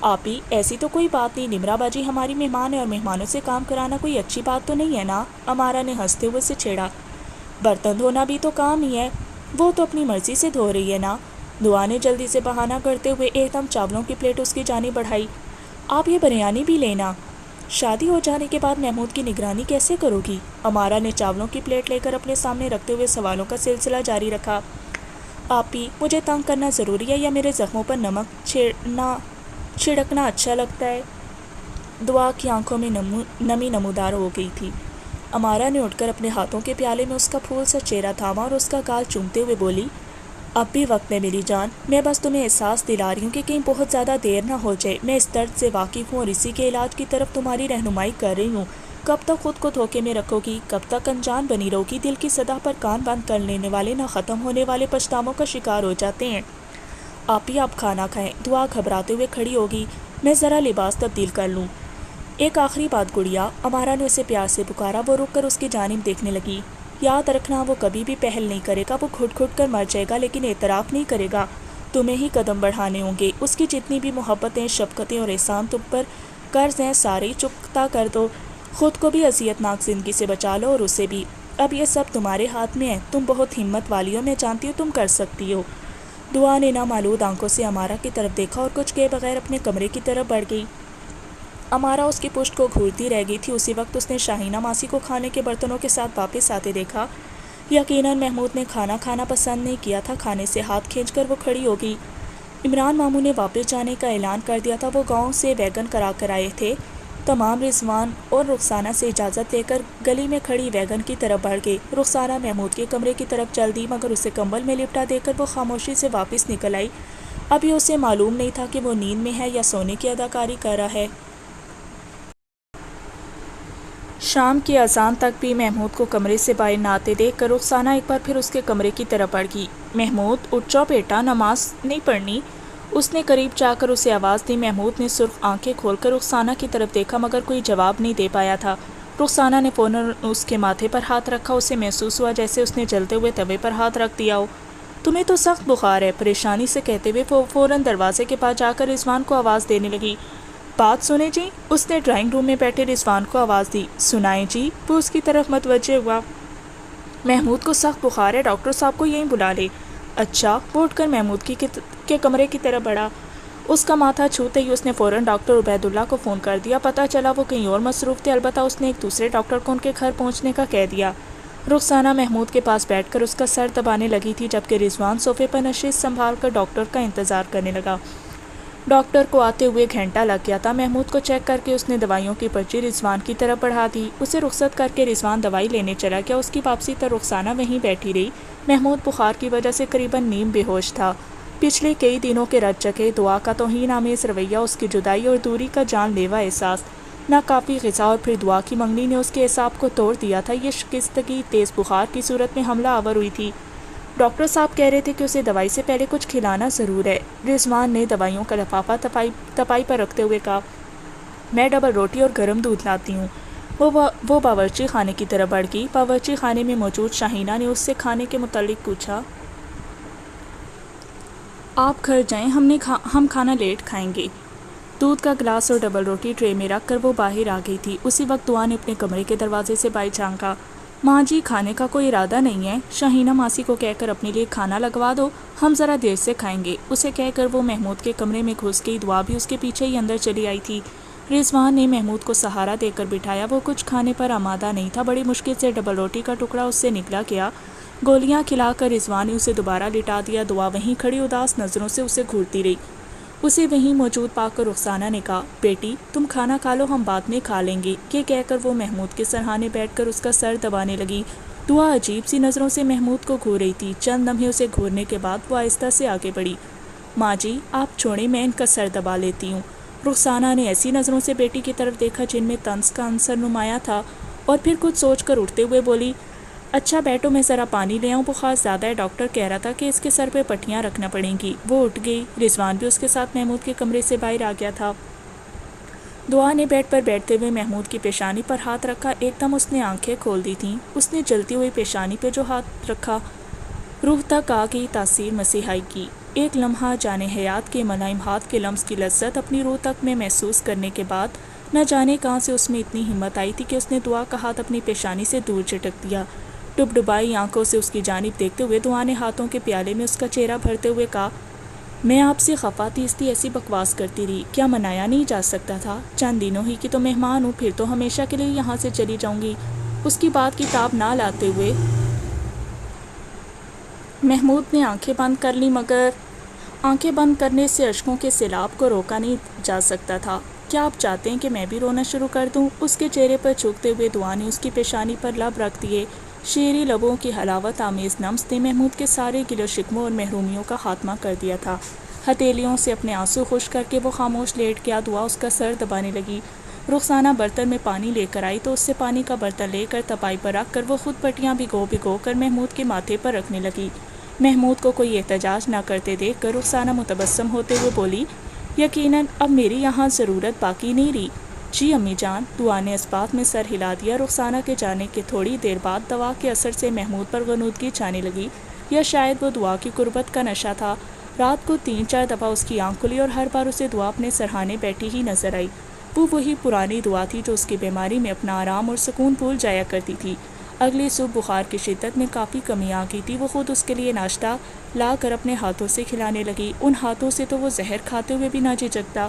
آپی، ایسی تو کوئی بات نہیں، نمرا باجی ہماری مہمان ہے اور مہمانوں سے کام کرانا کوئی اچھی بات تو نہیں ہے نا؟ امارا نے ہنستے ہوئے اسے چھیڑا۔ برتن دھونا بھی تو کام ہی ہے، وہ تو اپنی مرضی سے دھو رہی ہے نا؟ دعا نے جلدی سے بہانہ کرتے ہوئے ایک دم چاولوں کی پلیٹ اس کی جانب بڑھائی۔ آپ یہ بریانی بھی لینا، شادی ہو جانے کے بعد محمود کی نگرانی کیسے کرو گی؟ امارا نے چاولوں کی پلیٹ لے کر اپنے سامنے رکھتے ہوئے سوالوں کا سلسلہ جاری رکھا۔ آپی، مجھے تنگ کرنا ضروری ہے یا میرے زخموں پر نمک چھڑکنا اچھا لگتا ہے؟ دعا کی آنکھوں میں نمی نمودار ہو گئی تھی۔ امارا نے اٹھ کر اپنے ہاتھوں کے پیالے میں اس کا پھول سا چہرہ تھاما اور اس کا گال چومتے ہوئے بولی، اب بھی وقت ہے میری جان، میں بس تمہیں احساس دلا رہی ہوں کہ کہیں بہت زیادہ دیر نہ ہو جائے۔ میں اس درد سے واقف ہوں اور اسی کے علاج کی طرف تمہاری رہنمائی کر رہی ہوں۔ کب تک خود کو دھوکے میں رکھو گی؟ کب تک انجان بنی رہو گی؟ دل کی صدا پر کان بند کر لینے والے نہ ختم ہونے والے پچھتاووں کا شکار ہو جاتے ہیں۔ آپی، آپ کھانا کھائیں۔ دعا گھبراتے ہوئے کھڑی ہوگی، میں ذرا لباس تبدیل کر لوں۔ ایک آخری بات گڑیا، امارا نے اسے پیار سے پکارا۔ وہ رک کر اس کی جانب دیکھنے لگی۔ یاد رکھنا، وہ کبھی بھی پہل نہیں کرے گا، وہ گھٹ گھٹ کر مر جائے گا لیکن اعتراف نہیں کرے گا، تمہیں ہی قدم بڑھانے ہوں گے۔ اس کی جتنی بھی محبتیں، شفقتیں اور احسان تم پر قرض ہیں، سارے چکتا کر دو، خود کو بھی اذیت ناک زندگی سے بچا لو اور اسے بھی۔ اب یہ سب تمہارے ہاتھ میں ہے، تم بہت ہمت والی ہو، میں جانتی ہوں تم کر سکتی ہو۔ دعا نے نامالود آنکھوں سے امارا کی طرف دیکھا اور کچھ کہے بغیر اپنے کمرے کی طرف بڑھ گئی۔ امارا اس کی پشت کو گھورتی رہ گئی تھی۔ اسی وقت اس نے شاہینہ ماسی کو کھانے کے برتنوں کے ساتھ واپس آتے دیکھا۔ یقیناً محمود نے کھانا کھانا پسند نہیں کیا تھا۔ کھانے سے ہاتھ کھینچ کر وہ کھڑی ہو گئی۔ عمران ماموں نے واپس جانے کا اعلان کر دیا تھا، وہ گاؤں سے ویگن کرا کر آئے تھے۔ تمام رضوان اور رخسانہ سے اجازت لے کر گلی میں کھڑی ویگن کی طرف بڑھ گئے۔ رخسانہ محمود کے کمرے کی طرف چل دی، مگر اسے کمبل میں لپٹا دے کر وہ خاموشی سے واپس نکل آئی۔ ابھی اسے معلوم نہیں تھا کہ وہ نیند میں ہے یا سونے کی اداکاری کر رہا ہے۔ شام کی اذان تک بھی محمود کو کمرے سے باہر نہ آتے دیکھ کر رخسانہ ایک بار پھر اس کے کمرے کی طرف بڑھ گئی۔ محمود، اٹھ جاؤ بیٹا، نماز نہیں پڑھنی؟ اس نے قریب جا کر اسے آواز دی۔ محمود نے سرخ آنکھیں کھول کر رخسانہ کی طرف دیکھا مگر کوئی جواب نہیں دے پایا تھا۔ رخسانہ نے فوراً اس کے ماتھے پر ہاتھ رکھا۔ اسے محسوس ہوا جیسے اس نے جلتے ہوئے توے پر ہاتھ رکھ دیا ہو۔ تمہیں تو سخت بخار ہے، پریشانی سے کہتے ہوئے وہ فوراً دروازے کے پاس جا کر رضوان کو آواز دینے لگی۔ بات سنیں جی، اس نے ڈرائنگ روم میں بیٹھے رضوان کو آواز دی۔ سنائیں جی، وہ اس کی طرف متوجہ ہوا۔ محمود کو سخت بخار ہے، ڈاکٹر صاحب کو یہیں بلا لے۔ اچھا، وہ اٹھ کر محمود کے کمرے کی طرف بڑھا۔ اس کا ماتھا چھوتے ہی اس نے فوراً ڈاکٹر عبید اللہ کو فون کر دیا۔ پتہ چلا وہ کہیں اور مصروف تھے، البتہ اس نے ایک دوسرے ڈاکٹر کو ان کے گھر پہنچنے کا کہہ دیا۔ رخسانہ محمود کے پاس بیٹھ کر اس کا سر دبانے لگی تھی، جبکہ رضوان صوفے پر نشست سنبھال کر ڈاکٹر کا انتظار کرنے لگا۔ ڈاکٹر کو آتے ہوئے گھنٹہ لگ گیا تھا۔ محمود کو چیک کر کے اس نے دوائیوں کی پرچی رضوان کی طرف بڑھا دی۔ اسے رخصت کر کے رضوان دوائی لینے چلا گیا۔ اس کی واپسی پر رخسانہ وہیں بیٹھی رہی۔ محمود بخار کی وجہ سے قریباً نیم بے ہوش تھا۔ پچھلے کئی دنوں کے رت جگے دعا کا توہین آمیز رویہ، اس کی جدائی اور دوری کا جان لیوا احساس، ناکافی غذا اور پھر دعا کی منگنی نے اس کے اعصاب کو توڑ دیا تھا۔ یہ شکستگی تیز بخار کی صورت میں حملہ آور ہوئی تھی۔ ڈاکٹر صاحب کہہ رہے تھے کہ اسے دوائی سے پہلے کچھ کھلانا ضرور ہے۔ رضوان نے دوائیوں کا لفافہ تپائی پر رکھتے ہوئے کہا، میں ڈبل روٹی اور گرم دودھ لاتی ہوں۔ وہ باورچی خانے کی طرف بڑھ گئی۔ باورچی خانے میں موجود شاہینہ نے اس سے کھانے کے متعلق پوچھا، آپ گھر جائیں، ہم کھانا لیٹ کھائیں گے۔ دودھ کا گلاس اور ڈبل روٹی ٹرے میں رکھ کر وہ باہر آ گئی تھی۔ اسی وقت دعا نے اپنے کمرے کے دروازے سے بائی جھانکا۔ ماں جی، کھانے کا کوئی ارادہ نہیں ہے؟ شاہینہ ماسی کو کہہ کر اپنے لیے کھانا لگوا دو، ہم ذرا دیر سے کھائیں گے۔ اسے کہہ کر وہ محمود کے کمرے میں گھس گئی۔ دعا بھی اس کے پیچھے ہی اندر چلی آئی تھی۔ رضوان نے محمود کو سہارا دے کر بٹھایا۔ وہ کچھ کھانے پر آمادہ نہیں تھا۔ بڑی مشکل سے ڈبل روٹی کا ٹکڑا اس سے نکلا گیا۔ گولیاں کھلا کر رضوان نے اسے دوبارہ لٹا دیا۔ دعا وہیں کھڑی اداس نظروں سے اسے گھورتی رہی۔ اسے وہیں موجود پا کر رخسانہ نے کہا، بیٹی تم کھانا کھا لو، ہم بعد میں کھا لیں گے۔ یہ کہہ کر وہ محمود کے سرہانے بیٹھ کر اس کا سر دبانے لگی۔ دعا عجیب سی نظروں سے محمود کو گھور رہی تھی۔ چند لمحے اسے گھورنے کے بعد وہ آہستہ سے آگے بڑھی۔ ماں جی، آپ چھوڑیں، میں ان کا سر دبا لیتی ہوں۔ رخسانہ نے ایسی نظروں سے بیٹی کی طرف دیکھا جن میں طنز کا عنصر نمایاں تھا، اور پھر کچھ سوچ کر اٹھتے ہوئے بولی، اچھا بیٹھو، میں ذرا پانی لے آؤں، بخار زیادہ ہے، ڈاکٹر کہہ رہا تھا کہ اس کے سر پہ پٹیاں رکھنا پڑیں گی۔ وہ اٹھ گئی۔ رضوان بھی اس کے ساتھ محمود کے کمرے سے باہر آ گیا تھا۔ دعا نے بیڈ پر بیٹھتے ہوئے محمود کی پیشانی پر ہاتھ رکھا۔ ایک دم اس نے آنکھیں کھول دی تھیں۔ اس نے جلتی ہوئی پیشانی پہ جو ہاتھ رکھا، روح تک آ گئی تاثیر مسیحائی کی۔ ایک لمحہ جانے حیات کے ملائم ہاتھ کے لمس کی لذت اپنی روح تک میں محسوس کرنے کے بعد نہ جانے کہاں سے اس میں اتنی ہمت آئی تھی کہ اس نے دعا کا ہاتھ اپنی پیشانی سے دور جھٹک دیا۔ ڈبڈبائی آنکھوں سے اس کی جانب دیکھتے ہوئے دعا نے ہاتھوں کے پیالے میں اس کا چہرہ بھرتے ہوئے کہا، میں آپ سے خفا تھی، اس لیے ایسی بکواس کرتی رہی، کیا منایا نہیں جا سکتا تھا؟ چند دنوں ہی کی تو مہمان ہوں، پھر تو ہمیشہ کے لیے یہاں سے چلی جاؤں گی۔ اس کی بات کی تاب نہ لاتے ہوئے محمود نے آنکھیں بند کر لی، مگر آنکھیں بند کرنے سے اشکوں کے سیلاب کو روکا نہیں جا سکتا تھا۔ کیا آپ چاہتے ہیں کہ میں بھی رونا شروع کر دوں؟ اس کے چہرے پر جھکتے ہوئے دعا نے اس کی پیشانی پر لب رکھ دیے۔ شیریں لبوں کی حلاوت آمیز لمس نے محمود کے سارے گل و شکووں اور محرومیوں کا خاتمہ کر دیا تھا۔ ہتھیلیوں سے اپنے آنسو خشک کر کے وہ خاموش لیٹ گیا۔ دعا اس کا سر دبانے لگی۔ رخسانہ برتن میں پانی لے کر آئی تو اس سے پانی کا برتن لے کر تپائی پر رکھ کر وہ خود پٹیاں بھگو کر محمود کے ماتھے پر رکھنے لگی۔ محمود کو کوئی احتجاج نہ کرتے دیکھ کر رخسانہ متبسم ہوتے ہوئے بولی، یقیناً اب میری یہاں ضرورت باقی نہیں رہی۔ جی امی جان، دعا نے اس بات میں سر ہلا دیا۔ رخسانہ کے جانے کے تھوڑی دیر بعد دوا کے اثر سے محمود پر غنودگی چھانے لگی، یا شاید وہ دعا کی قربت کا نشہ تھا۔ رات کو 3-4 دفعہ اس کی آنکھ کھلی اور ہر بار اسے دعا اپنے سرہانے بیٹھی ہی نظر آئی۔ وہ وہی پرانی دعا تھی جو اس کی بیماری میں اپنا آرام اور سکون بھول جایا کرتی تھی۔ اگلی صبح بخار کی شدت میں کافی کمی آ گئی تھی۔ وہ خود اس کے لیے ناشتہ لا کر اپنے ہاتھوں سے کھلانے لگی۔ ان ہاتھوں سے تو وہ زہر کھاتے ہوئے بھی نہ جھجکتا۔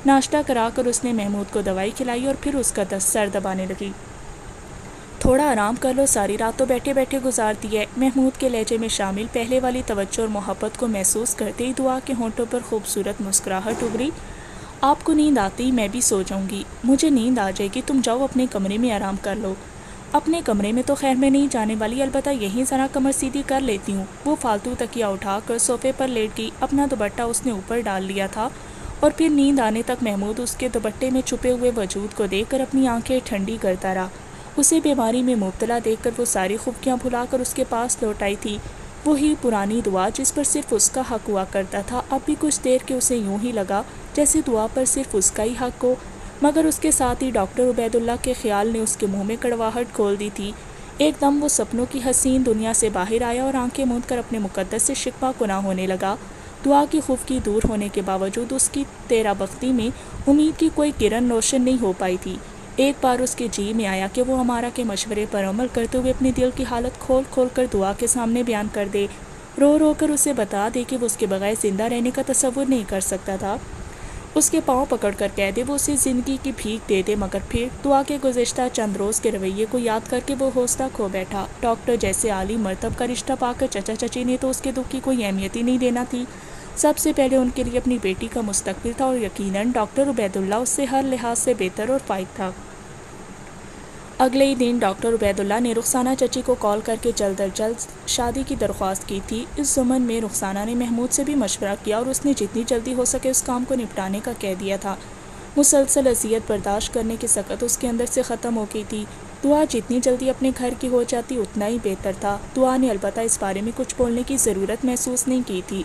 ناشتہ کرا کر اس نے محمود کو دوائی کھلائی اور پھر اس کا سر دبانے لگی۔ تھوڑا آرام کر لو، ساری رات تو بیٹھے بیٹھے گزار دی ہے۔ محمود کے لہجے میں شامل پہلے والی توجہ اور محبت کو محسوس کرتے ہی دعا کے ہونٹوں پر خوبصورت مسکراہٹ ابھری۔ آپ کو نیند آتی میں بھی سو جاؤں گی۔ مجھے نیند آ جائے گی، تم جاؤ اپنے کمرے میں آرام کر لو۔ اپنے کمرے میں تو خیر میں نہیں جانے والی، البتہ یہیں ذرا کمر سیدھی کر لیتی ہوں۔ وہ فالتو تکیا اٹھا کر صوفے پر لیٹ گئی۔ اپنا دوپٹہ اس نے اوپر ڈال لیا تھا اور پھر نیند آنے تک محمود اس کے دوپٹے میں چھپے ہوئے وجود کو دیکھ کر اپنی آنکھیں ٹھنڈی کرتا رہا۔ اسے بیماری میں مبتلا دیکھ کر وہ ساری خفیاں بھلا کر اس کے پاس لوٹ آئی تھی۔ وہی پرانی دعا جس پر صرف اس کا حق ہوا کرتا تھا۔ اب بھی کچھ دیر کے اسے یوں ہی لگا جیسے دعا پر صرف اس کا ہی حق ہو، مگر اس کے ساتھ ہی ڈاکٹر عبید اللہ کے خیال نے اس کے منہ میں کڑواہٹ کھول دی تھی۔ ایک دم وہ سپنوں کی حسین دنیا سے باہر آیا اور آنکھیں موند کر اپنے مقدس سے شکوہ کناں ہونے لگا۔ دعا کی خفگی دور ہونے کے باوجود اس کی تیرہ بختی میں امید کی کوئی کرن روشن نہیں ہو پائی تھی۔ ایک بار اس کے جی میں آیا کہ وہ ہمارا کے مشورے پر عمل کرتے ہوئے اپنے دل کی حالت کھول کھول کر دعا کے سامنے بیان کر دے، رو رو کر اسے بتا دے کہ وہ اس کے بغیر زندہ رہنے کا تصور نہیں کر سکتا تھا۔ اس کے پاؤں پکڑ کر کہہ دے وہ اسے زندگی کی بھیک دے دے، مگر پھر دعا کے گزشتہ چند روز کے رویے کو یاد کر کے وہ حوصلہ کھو بیٹھا۔ ڈاکٹر جیسے عالی مرتب کا رشتہ پا کر چچا چچی نے تو اس کے دکھ کی کوئی اہمیت ہی نہیں دینا تھی۔ سب سے پہلے ان کے لیے اپنی بیٹی کا مستقبل تھا اور یقیناً ڈاکٹر عبید اللہ اس سے ہر لحاظ سے بہتر اور فائد تھا۔ اگلے ہی دن ڈاکٹر عبید اللہ نے رخسانہ چچی کو کال کر کے جلد از جلد شادی کی درخواست کی تھی۔ اس ضمن میں رخسانہ نے محمود سے بھی مشورہ کیا اور اس نے جتنی جلدی ہو سکے اس کام کو نپٹانے کا کہہ دیا تھا۔ مسلسل اذیت برداشت کرنے کی سخت اس کے اندر سے ختم ہو گئی تھی۔ دعا جتنی جلدی اپنے گھر کی ہو جاتی اتنا ہی بہتر تھا۔ دعا نے البتہ اس بارے میں کچھ بولنے کی ضرورت محسوس نہیں کی تھی۔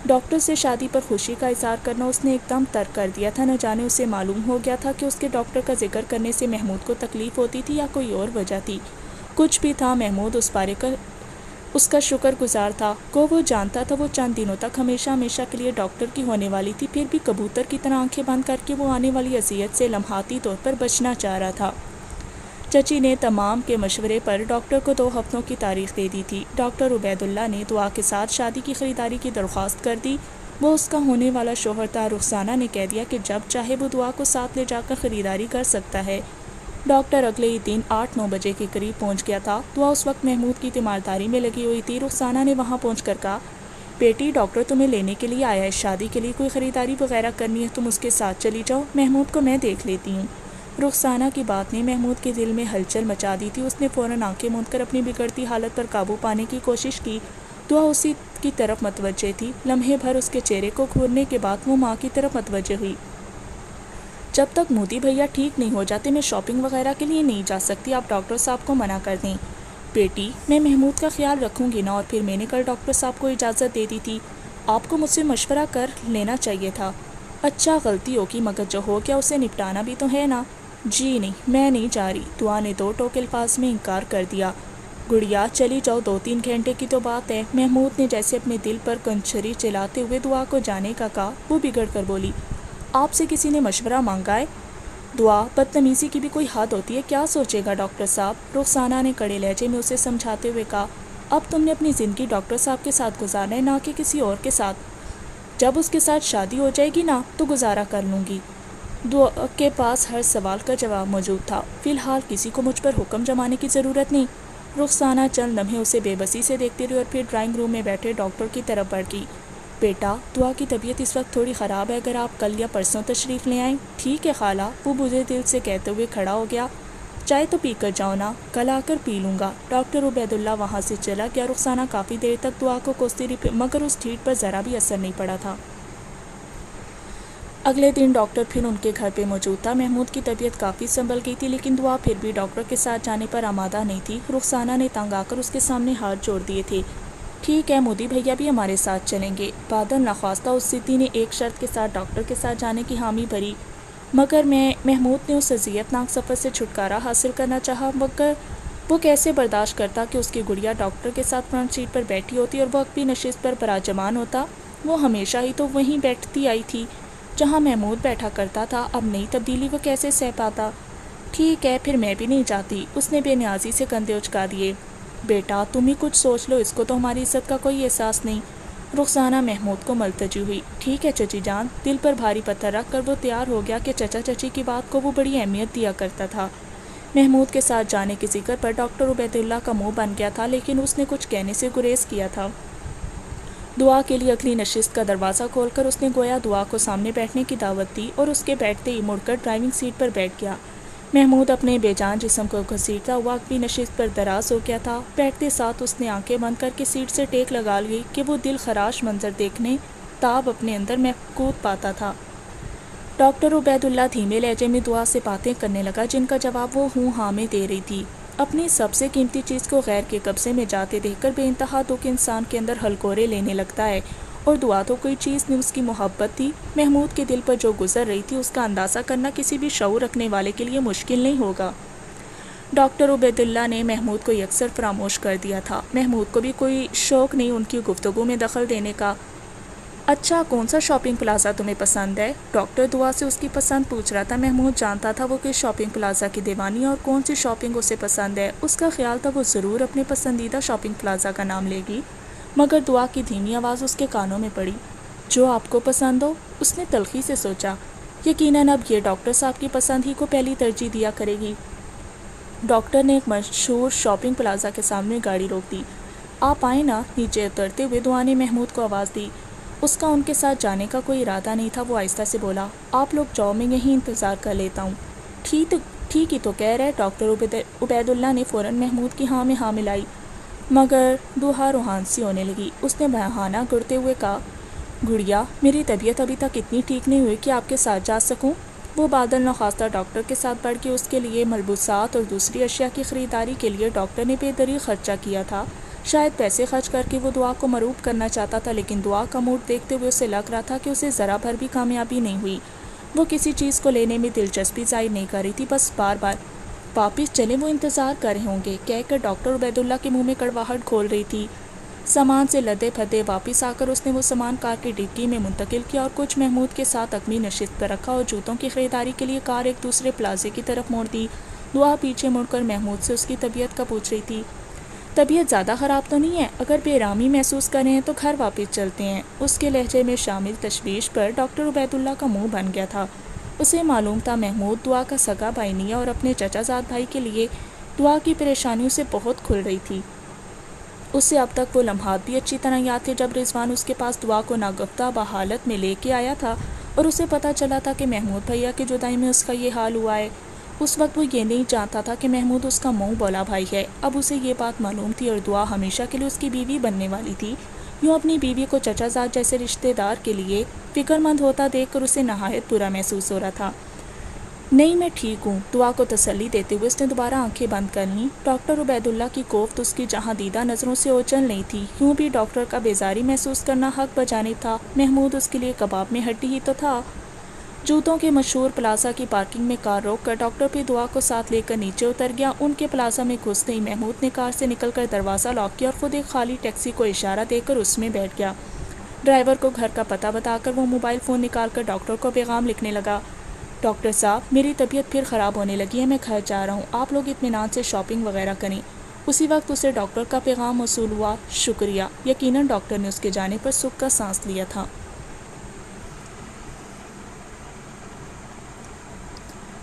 ڈاکٹر سے شادی پر خوشی کا اظہار کرنا اس نے ایک دم ترک کر دیا تھا۔ نہ جانے اسے معلوم ہو گیا تھا کہ اس کے ڈاکٹر کا ذکر کرنے سے محمود کو تکلیف ہوتی تھی یا کوئی اور وجہ تھی۔ کچھ بھی تھا، محمود اس کا شکر گزار تھا۔ وہ جانتا تھا وہ چند دنوں تک ہمیشہ کے لیے ڈاکٹر کی ہونے والی تھی، پھر بھی کبوتر کی طرح آنکھیں بند کر کے وہ آنے والی اذیت سے لمحاتی طور پر بچنا چاہ رہا تھا۔ چچی نے تمام کے مشورے پر ڈاکٹر کو 2 ہفتوں کی تاریخ دے دی تھی۔ ڈاکٹر عبید اللہ نے دعا کے ساتھ شادی کی خریداری کی درخواست کر دی۔ وہ اس کا ہونے والا شوہر تھا۔ رخسانہ نے کہہ دیا کہ جب چاہے وہ دعا کو ساتھ لے جا کر خریداری کر سکتا ہے۔ ڈاکٹر اگلے ہی دن 8-9 بجے کے قریب پہنچ گیا تھا۔ دعا اس وقت محمود کی تیمارداری میں لگی ہوئی تھی۔ رخسانہ نے وہاں پہنچ کر کہا، بیٹی ڈاکٹر تمہیں لینے کے لیے آیا ہے، شادی کے لیے کوئی خریداری وغیرہ کرنی ہے، تم اس کے ساتھ چلی جاؤ، محمود کو میں دیکھ لیتی ہوں۔ رخسانہ کی بات نے محمود کے دل میں ہلچل مچا دی تھی۔ اس نے فوراً آنکھیں موند کر اپنی بگڑتی حالت پر قابو پانے کی کوشش کی۔ دعا اسی کی طرف متوجہ تھی۔ لمحے بھر اس کے چہرے کو گھورنے کے بعد وہ ماں کی طرف متوجہ ہوئی۔ جب تک مودی بھیا ٹھیک نہیں ہو جاتے میں شاپنگ وغیرہ کے لیے نہیں جا سکتی، آپ ڈاکٹر صاحب کو منع کر دیں۔ بیٹی میں محمود کا خیال رکھوں گی نا، اور پھر میں نے کل ڈاکٹر صاحب کو اجازت دے دی تھی، آپ کو مجھ سے مشورہ کر لینا چاہیے تھا۔ اچھا غلطی ہوگی مگر جو ہو گیا اسے نپٹانا بھی تو ہے نا۔ جی نہیں، میں نہیں جا رہی، دعا نے 2 ٹوک الفاظ میں انکار کر دیا۔ گڑیا چلی جاؤ، 2-3 گھنٹے کی تو بات ہے۔ محمود نے جیسے اپنے دل پر کنچری چلاتے ہوئے دعا کو جانے کا کہا، وہ بگڑ کر بولی، آپ سے کسی نے مشورہ مانگا ہے؟ دعا، بدتمیزی کی بھی کوئی حد ہوتی ہے، کیا سوچے گا ڈاکٹر صاحب؟ رخسانہ نے کڑے لہجے میں اسے سمجھاتے ہوئے کہا، اب تم نے اپنی زندگی ڈاکٹر صاحب کے ساتھ گزارنا ہے، نہ کہ کسی اور کے ساتھ۔ جب اس کے ساتھ شادی ہو جائے گی نا تو گزارا کر لوں گی۔ دعا کے پاس ہر سوال کا جواب موجود تھا۔ فی الحال کسی کو مجھ پر حکم جمانے کی ضرورت نہیں۔ رخسانہ چند لمحے اسے بے بسی سے دیکھتی رہی اور پھر ڈرائنگ روم میں بیٹھے ڈاکٹر کی طرف بڑھ گئی۔ بیٹا، دعا کی طبیعت اس وقت تھوڑی خراب ہے، اگر آپ کل یا پرسوں تشریف لے آئیں۔ ٹھیک ہے خالہ، وہ بجھے دل سے کہتے ہوئے کھڑا ہو گیا۔ چائے تو پی کر جاؤ نا، کل آ کر پی لوں گا۔ ڈاکٹر عبید اللہ وہاں سے چلا گیا۔ رخسانہ کافی دیر تک دعا کو کوستی رہی مگر اس ٹھیٹ پر ذرا بھی اثر نہیں پڑا تھا۔ اگلے دن ڈاکٹر پھر ان کے گھر پہ موجود تھا۔ محمود کی طبیعت کافی سنبھل گئی تھی لیکن دعا پھر بھی ڈاکٹر کے ساتھ جانے پر آمادہ نہیں تھی۔ رخسانہ نے تنگ آ کر اس کے سامنے ہاتھ جوڑ دیے تھے۔ ٹھیک ہے، مودی بھیا بھی ہمارے ساتھ چلیں گے۔ بادل نخواستہ اس ضدی نے ایک شرط کے ساتھ ڈاکٹر کے ساتھ جانے کی حامی بھری، مگر محمود نے اس اذیت ناک سفر سے چھٹکارا حاصل کرنا چاہا، مگر وہ کیسے برداشت کرتا کہ اس کی گڑیا ڈاکٹر کے ساتھ فرنٹ سیٹ پر بیٹھی ہوتی اور وہ اپنی نشست پر براجمان ہوتا۔ وہ ہمیشہ ہی تو وہیں بیٹھتی آئی تھی جہاں محمود بیٹھا کرتا تھا، اب نئی تبدیلی وہ کیسے سہ پاتا؟ ٹھیک ہے، پھر میں بھی نہیں جاتی، اس نے بے نیازی سے کندھے اچکا دیے۔ بیٹا تم ہی کچھ سوچ لو، اس کو تو ہماری عزت کا کوئی احساس نہیں۔ رخسانہ محمود کو ملتجی ہوئی۔ ٹھیک ہے چچی جان۔ دل پر بھاری پتھر رکھ کر وہ تیار ہو گیا کہ چچا چچی کی بات کو وہ بڑی اہمیت دیا کرتا تھا۔ محمود کے ساتھ جانے کے ذکر پر ڈاکٹر عبید اللہ کا منہ بن گیا تھا لیکن اس نے کچھ کہنے سے گریز کیا تھا۔ دعا کے لیے اگلی نشست کا دروازہ کھول کر اس نے گویا دعا کو سامنے بیٹھنے کی دعوت دی اور اس کے بیٹھتے ہی مڑ کر ڈرائیونگ سیٹ پر بیٹھ گیا۔ محمود اپنے بے جان جسم کو گھسیٹتا ہوا اگلی نشست پر دراز ہو گیا تھا۔ بیٹھتے ساتھ اس نے آنکھیں بند کر کے سیٹ سے ٹیک لگا لی کہ وہ دل خراش منظر دیکھنے تاب اپنے اندر مفقود پاتا تھا۔ ڈاکٹر عبید اللہ دھیمے لہجے میں دعا سے باتیں کرنے لگا جن کا جواب وہ ہوں ہاں میں دے رہی تھی۔ اپنی سب سے قیمتی چیز کو غیر کے قبضے میں جاتے دیکھ کر بے انتہا دکھ انسان کے اندر ہلکورے لینے لگتا ہے، اور دعا تو کوئی چیز نہیں، اس کی محبت تھی۔ محمود کے دل پر جو گزر رہی تھی اس کا اندازہ کرنا کسی بھی شعور رکھنے والے کے لیے مشکل نہیں ہوگا۔ ڈاکٹر عبید اللہ نے محمود کو یکسر فراموش کر دیا تھا۔ محمود کو بھی کوئی شوق نہیں ان کی گفتگو میں دخل دینے کا۔ اچھا کون سا شاپنگ پلازا تمہیں پسند ہے؟ ڈاکٹر دعا سے اس کی پسند پوچھ رہا تھا۔ محمود جانتا تھا وہ کس شاپنگ پلازا کی دیوانی اور کون سی شاپنگ اسے پسند ہے۔ اس کا خیال تھا وہ ضرور اپنے پسندیدہ شاپنگ پلازا کا نام لے گی، مگر دعا کی دھیمی آواز اس کے کانوں میں پڑی۔ جو آپ کو پسند ہو، اس نے تلخی سے سوچا۔ یقیناً اب یہ ڈاکٹر صاحب کی پسند ہی کو پہلی ترجیح دیا کرے گی۔ ڈاکٹر نے ایک مشہور شاپنگ پلازا کے سامنے گاڑی روک دی۔ آپ آئیں نا، نیچے اترتے ہوئے دعا نے محمود کو آواز دی۔ اس کا ان کے ساتھ جانے کا کوئی ارادہ نہیں تھا۔ وہ آہستہ سے بولا، آپ لوگ جاؤ، میں یہیں انتظار کر لیتا ہوں۔ ٹھیک ہی تو کہہ رہے۔ ڈاکٹر عبید اللہ نے فوراً محمود کی ہاں میں ہاں ملائی، مگر دوہا روحان سی ہونے لگی۔ اس نے بہانہ گڑتے ہوئے کہا، گڑیا، میری طبیعت ابھی تک اتنی ٹھیک نہیں ہوئی کہ آپ کے ساتھ جا سکوں۔ وہ بادل نخواستہ ڈاکٹر کے ساتھ بڑھ کے اس کے لیے ملبوسات اور دوسری اشیاء کی خریداری کے لیے ڈاکٹر نے بے دریغ خرچہ کیا تھا۔ شاید پیسے خرچ کر کے وہ دعا کو مروب کرنا چاہتا تھا، لیکن دعا کا موڈ دیکھتے ہوئے اسے لگ رہا تھا کہ اسے ذرا بھر بھی کامیابی نہیں ہوئی۔ وہ کسی چیز کو لینے میں دلچسپی ظاہر نہیں کر رہی تھی، بس بار بار واپس چلیں، وہ انتظار کر رہے ہوں گے کہہ کر ڈاکٹر عبید اللہ کے منہ میں کڑواہٹ کھول رہی تھی۔ سامان سے لدے پھدے واپس آ کر اس نے وہ سامان کار کی ڈگی میں منتقل کیا اور کچھ محمود کے ساتھ عقبی نشست پر رکھا اور جوتوں کی خریداری کے لیے کار ایک دوسرے پلازے کی طرف موڑ دی۔ دعا پیچھے مڑ کر محمود سے اس کی طبیعت کا پوچھ رہی تھی۔ طبیعت زیادہ خراب تو نہیں ہے؟ اگر بے آرامی محسوس کریں ہیں تو گھر واپس چلتے ہیں۔ اس کے لہجے میں شامل تشویش پر ڈاکٹر عبید اللہ کا منہ بن گیا تھا۔ اسے معلوم تھا محمود دعا کا سگا بھائی نہیں ہے اور اپنے چچا زاد بھائی کے لیے دعا کی پریشانیوں سے بہت کھل رہی تھی۔ اسے اب تک وہ لمحات بھی اچھی طرح یاد تھے جب رضوان اس کے پاس دعا کو ناگفتہ بحالت میں لے کے آیا تھا اور اسے پتہ چلا تھا کہ محمود بھیا کی جدائی میں اس کا یہ حال ہوا ہے۔ اس وقت وہ یہ نہیں جانتا تھا کہ محمود اس کا منہ بولا بھائی ہے۔ اب اسے یہ بات معلوم تھی اور دعا ہمیشہ کے لیے اس کی بیوی بننے والی تھی۔ یوں اپنی بیوی کو چچا زاد جیسے رشتہ دار کے لیے فکر مند ہوتا دیکھ کر اسے نہایت برا محسوس ہو رہا تھا۔ نہیں، میں ٹھیک ہوں، دعا کو تسلی دیتے ہوئے اس نے دوبارہ آنکھیں بند کر لیں۔ ڈاکٹر عبید اللہ کی کوفت اس کی جہاں دیدہ نظروں سے اوجھل نہیں تھی۔ یوں بھی ڈاکٹر کا بیزاری محسوس کرنا حق بجانب تھا۔ محمود اس کے لیے کباب میں ہڈی ہی تو تھا۔ جوتوں کے مشہور پلازا کی پارکنگ میں کار روک کر ڈاکٹر پھر دعا کو ساتھ لے کر نیچے اتر گیا۔ ان کے پلازا میں گھستے ہی محمود نے کار سے نکل کر دروازہ لاک کیا اور خود ایک خالی ٹیکسی کو اشارہ دے کر اس میں بیٹھ گیا۔ ڈرائیور کو گھر کا پتہ بتا کر وہ موبائل فون نکال کر ڈاکٹر کو پیغام لکھنے لگا، ڈاکٹر صاحب، میری طبیعت پھر خراب ہونے لگی ہے، میں گھر جا رہا ہوں، آپ لوگ اطمینان سے شاپنگ وغیرہ کریں۔ اسی وقت اسے ڈاکٹر کا پیغام موصول ہوا، شکریہ۔ یقیناً ڈاکٹر نے اس کے جانے پر سکھ کا سانس لیا تھا۔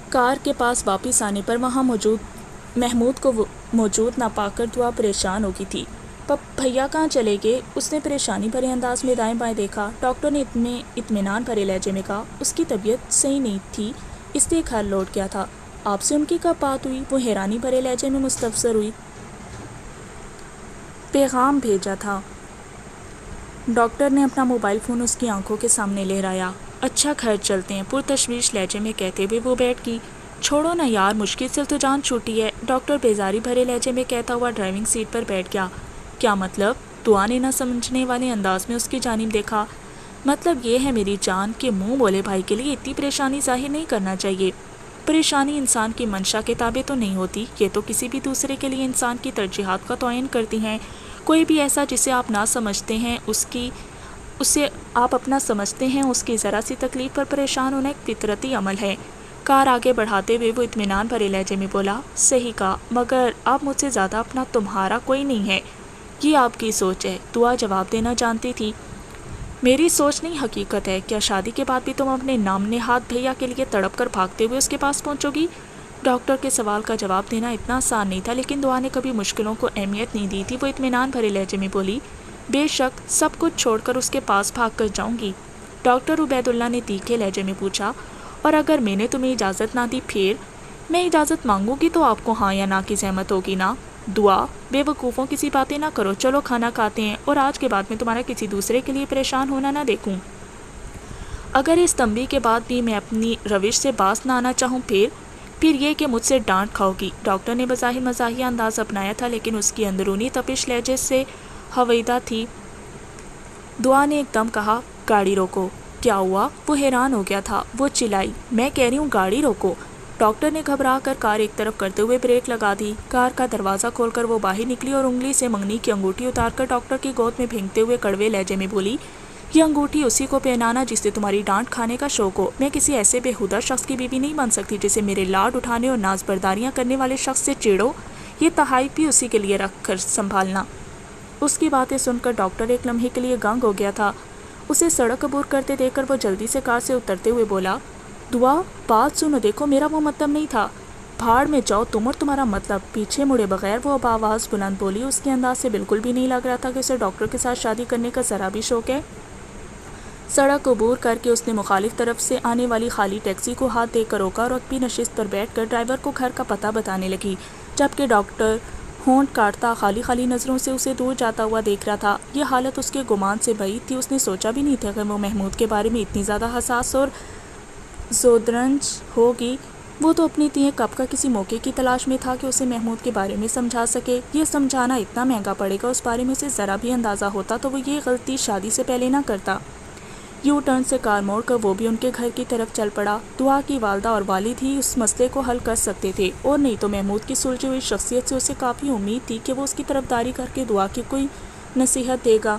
کار کے پاس واپس آنے پر وہاں محمود کو موجود نہ پا کر دعا پریشان ہو گئی تھی۔ بھیا کہاں چلے گئے؟ اس نے پریشانی بھرے انداز میں دائیں بائیں دیکھا۔ ڈاکٹر نے اتنے اطمینان بھرے لہجے میں کہا، اس کی طبیعت صحیح نہیں تھی، اس لیے گھر لوٹ گیا تھا۔ آپ سے ان کی کب بات ہوئی؟ وہ حیرانی بھرے لہجے میں مستفسر ہوئی۔ پیغام بھیجا تھا۔ ڈاکٹر نے اپنا موبائل فون اس کی آنکھوں کے سامنے لہرایا۔ اچھا، گھر چلتے ہیں، پرتشویش لہجے میں کہتے ہوئے وہ بیٹھ گئی۔ چھوڑو نا یار، مشکل سے تو جان چھوٹی ہے، ڈاکٹر بیزاری بھرے لہجے میں کہتا ہوا ڈرائیونگ سیٹ پر بیٹھ گیا۔ کیا مطلب؟ دعا نے نہ سمجھنے والے انداز میں اس کی جانب دیکھا۔ مطلب یہ ہے میری جان کہ منہ بولے بھائی کے لیے اتنی پریشانی ظاہر نہیں کرنا چاہیے۔ پریشانی انسان کی منشا کے تابع تو نہیں ہوتی، یہ تو کسی بھی دوسرے کے لیے انسان کی ترجیحات کا تعین کرتی ہیں۔ کوئی بھی ایسا جسے آپ نہ سمجھتے ہیں اسے آپ اپنا سمجھتے ہیں، اس کی ذرا سی تکلیف پر پریشان ہونا ایک فطرتی عمل ہے۔ کار آگے بڑھاتے ہوئے وہ اطمینان بھرے لہجے میں بولا، صحیح کہا، مگر اب مجھ سے زیادہ اپنا تمہارا کوئی نہیں ہے، یہ آپ کی سوچ ہے۔ دعا جواب دینا جانتی تھی، میری سوچ نہیں، حقیقت ہے۔ کیا شادی کے بعد بھی تم اپنے نام نہاد بھیا کے لیے تڑپ کر بھاگتے ہوئے اس کے پاس پہنچو گی؟ ڈاکٹر کے سوال کا جواب دینا اتنا آسان نہیں تھا، لیکن دعا نے کبھی مشکلوں کو اہمیت نہیں دی تھی۔ وہ اطمینان بھرے لہجے میں بولی، بے شک، سب کچھ چھوڑ کر اس کے پاس بھاگ کر جاؤں گی۔ ڈاکٹر عبید اللہ نے تیکھے لہجے میں پوچھا، اور اگر میں نے تمہیں اجازت نہ دی پھر؟ میں اجازت مانگوں گی تو آپ کو ہاں یا نہ کی زحمت ہوگی نا؟ دعا، بے وقوفوں کسی باتیں نہ کرو، چلو کھانا کھاتے ہیں، اور آج کے بعد میں تمہارا کسی دوسرے کے لیے پریشان ہونا نہ دیکھوں۔ اگر اس تنبیہ کے بعد بھی میں اپنی روش سے باز نہ آنا چاہوں پھر یہ کہ مجھ سے ڈانٹ کھاؤ گی۔ ڈاکٹر نے بظاہر مزاحیہ انداز اپنایا تھا، لیکن اس کی اندرونی تپش لہجے سے ہویدہ تھی۔ دعا نے ایک دم کہا، گاڑی روکو۔ کیا ہوا؟ وہ حیران ہو گیا تھا۔ وہ چلائی، میں کہہ رہی ہوں گاڑی روکو۔ ڈاکٹر نے گھبرا کر کار ایک طرف کرتے ہوئے بریک لگا دی۔ کار کا دروازہ کھول کر وہ باہر نکلی اور انگلی سے منگنی کی انگوٹھی اتار کر ڈاکٹر کی گود میں پھینکتے ہوئے کڑوے لہجے میں بولی، یہ انگوٹھی اسی کو پہنانا جس سے تمہاری ڈانٹ کھانے کا شوق ہو۔ میں کسی ایسے بےہودہ شخص کی بیوی نہیں بن سکتی جسے میرے لاڈ اٹھانے اور ناز برداریاں کرنے والے شخص سے چیڑو۔ یہ تحائف بھی اسی کے لیے رکھ کر سنبھالنا۔ اس کی باتیں سن کر ڈاکٹر ایک لمحے کے لیے گنگ ہو گیا تھا۔ اسے سڑک عبور کرتے دیکھ کر وہ جلدی سے کار سے اترتے ہوئے بولا، دعا، بات سنو، دیکھو میرا وہ مطلب نہیں تھا۔ بھاڑ میں جاؤ تم اور تمہارا مطلب۔ پیچھے مڑے بغیر وہ اب آواز بلند بولی۔ اس کے انداز سے بالکل بھی نہیں لگ رہا تھا کہ اسے ڈاکٹر کے ساتھ شادی کرنے کا ذرا بھی شوق ہے۔ سڑک عبور کر کے اس نے مخالف طرف سے آنے والی خالی ٹیکسی کو ہاتھ دے کر روکا اور رکبی نشست پر بیٹھ کر ڈرائیور کو گھر کا پتہ بتانے لگی، جبکہ ڈاکٹر ہونٹ کاٹتا خالی خالی نظروں سے اسے دور جاتا ہوا دیکھ رہا تھا۔ یہ حالت اس کے گمان سے بعید تھی۔ اس نے سوچا بھی نہیں تھا کہ وہ محمود کے بارے میں اتنی زیادہ حساس اور زودرنج ہوگی۔ وہ تو اپنی تیئں کب کا کسی موقع کی تلاش میں تھا کہ اسے محمود کے بارے میں سمجھا سکے۔ یہ سمجھانا اتنا مہنگا پڑے گا، اس بارے میں اسے ذرا بھی اندازہ ہوتا تو وہ یہ غلطی شادی سے پہلے نہ کرتا۔ یو ٹرن سے کار موڑ کر وہ بھی ان کے گھر کی طرف چل پڑا۔ دعا کی والدہ اور والد ہی اس مسئلے کو حل کر سکتے تھے، اور نہیں تو محمود کی سلجھی ہوئی شخصیت سے اسے کافی امید تھی کہ وہ اس کی طرفداری کر کے دعا کی کوئی نصیحت دے گا۔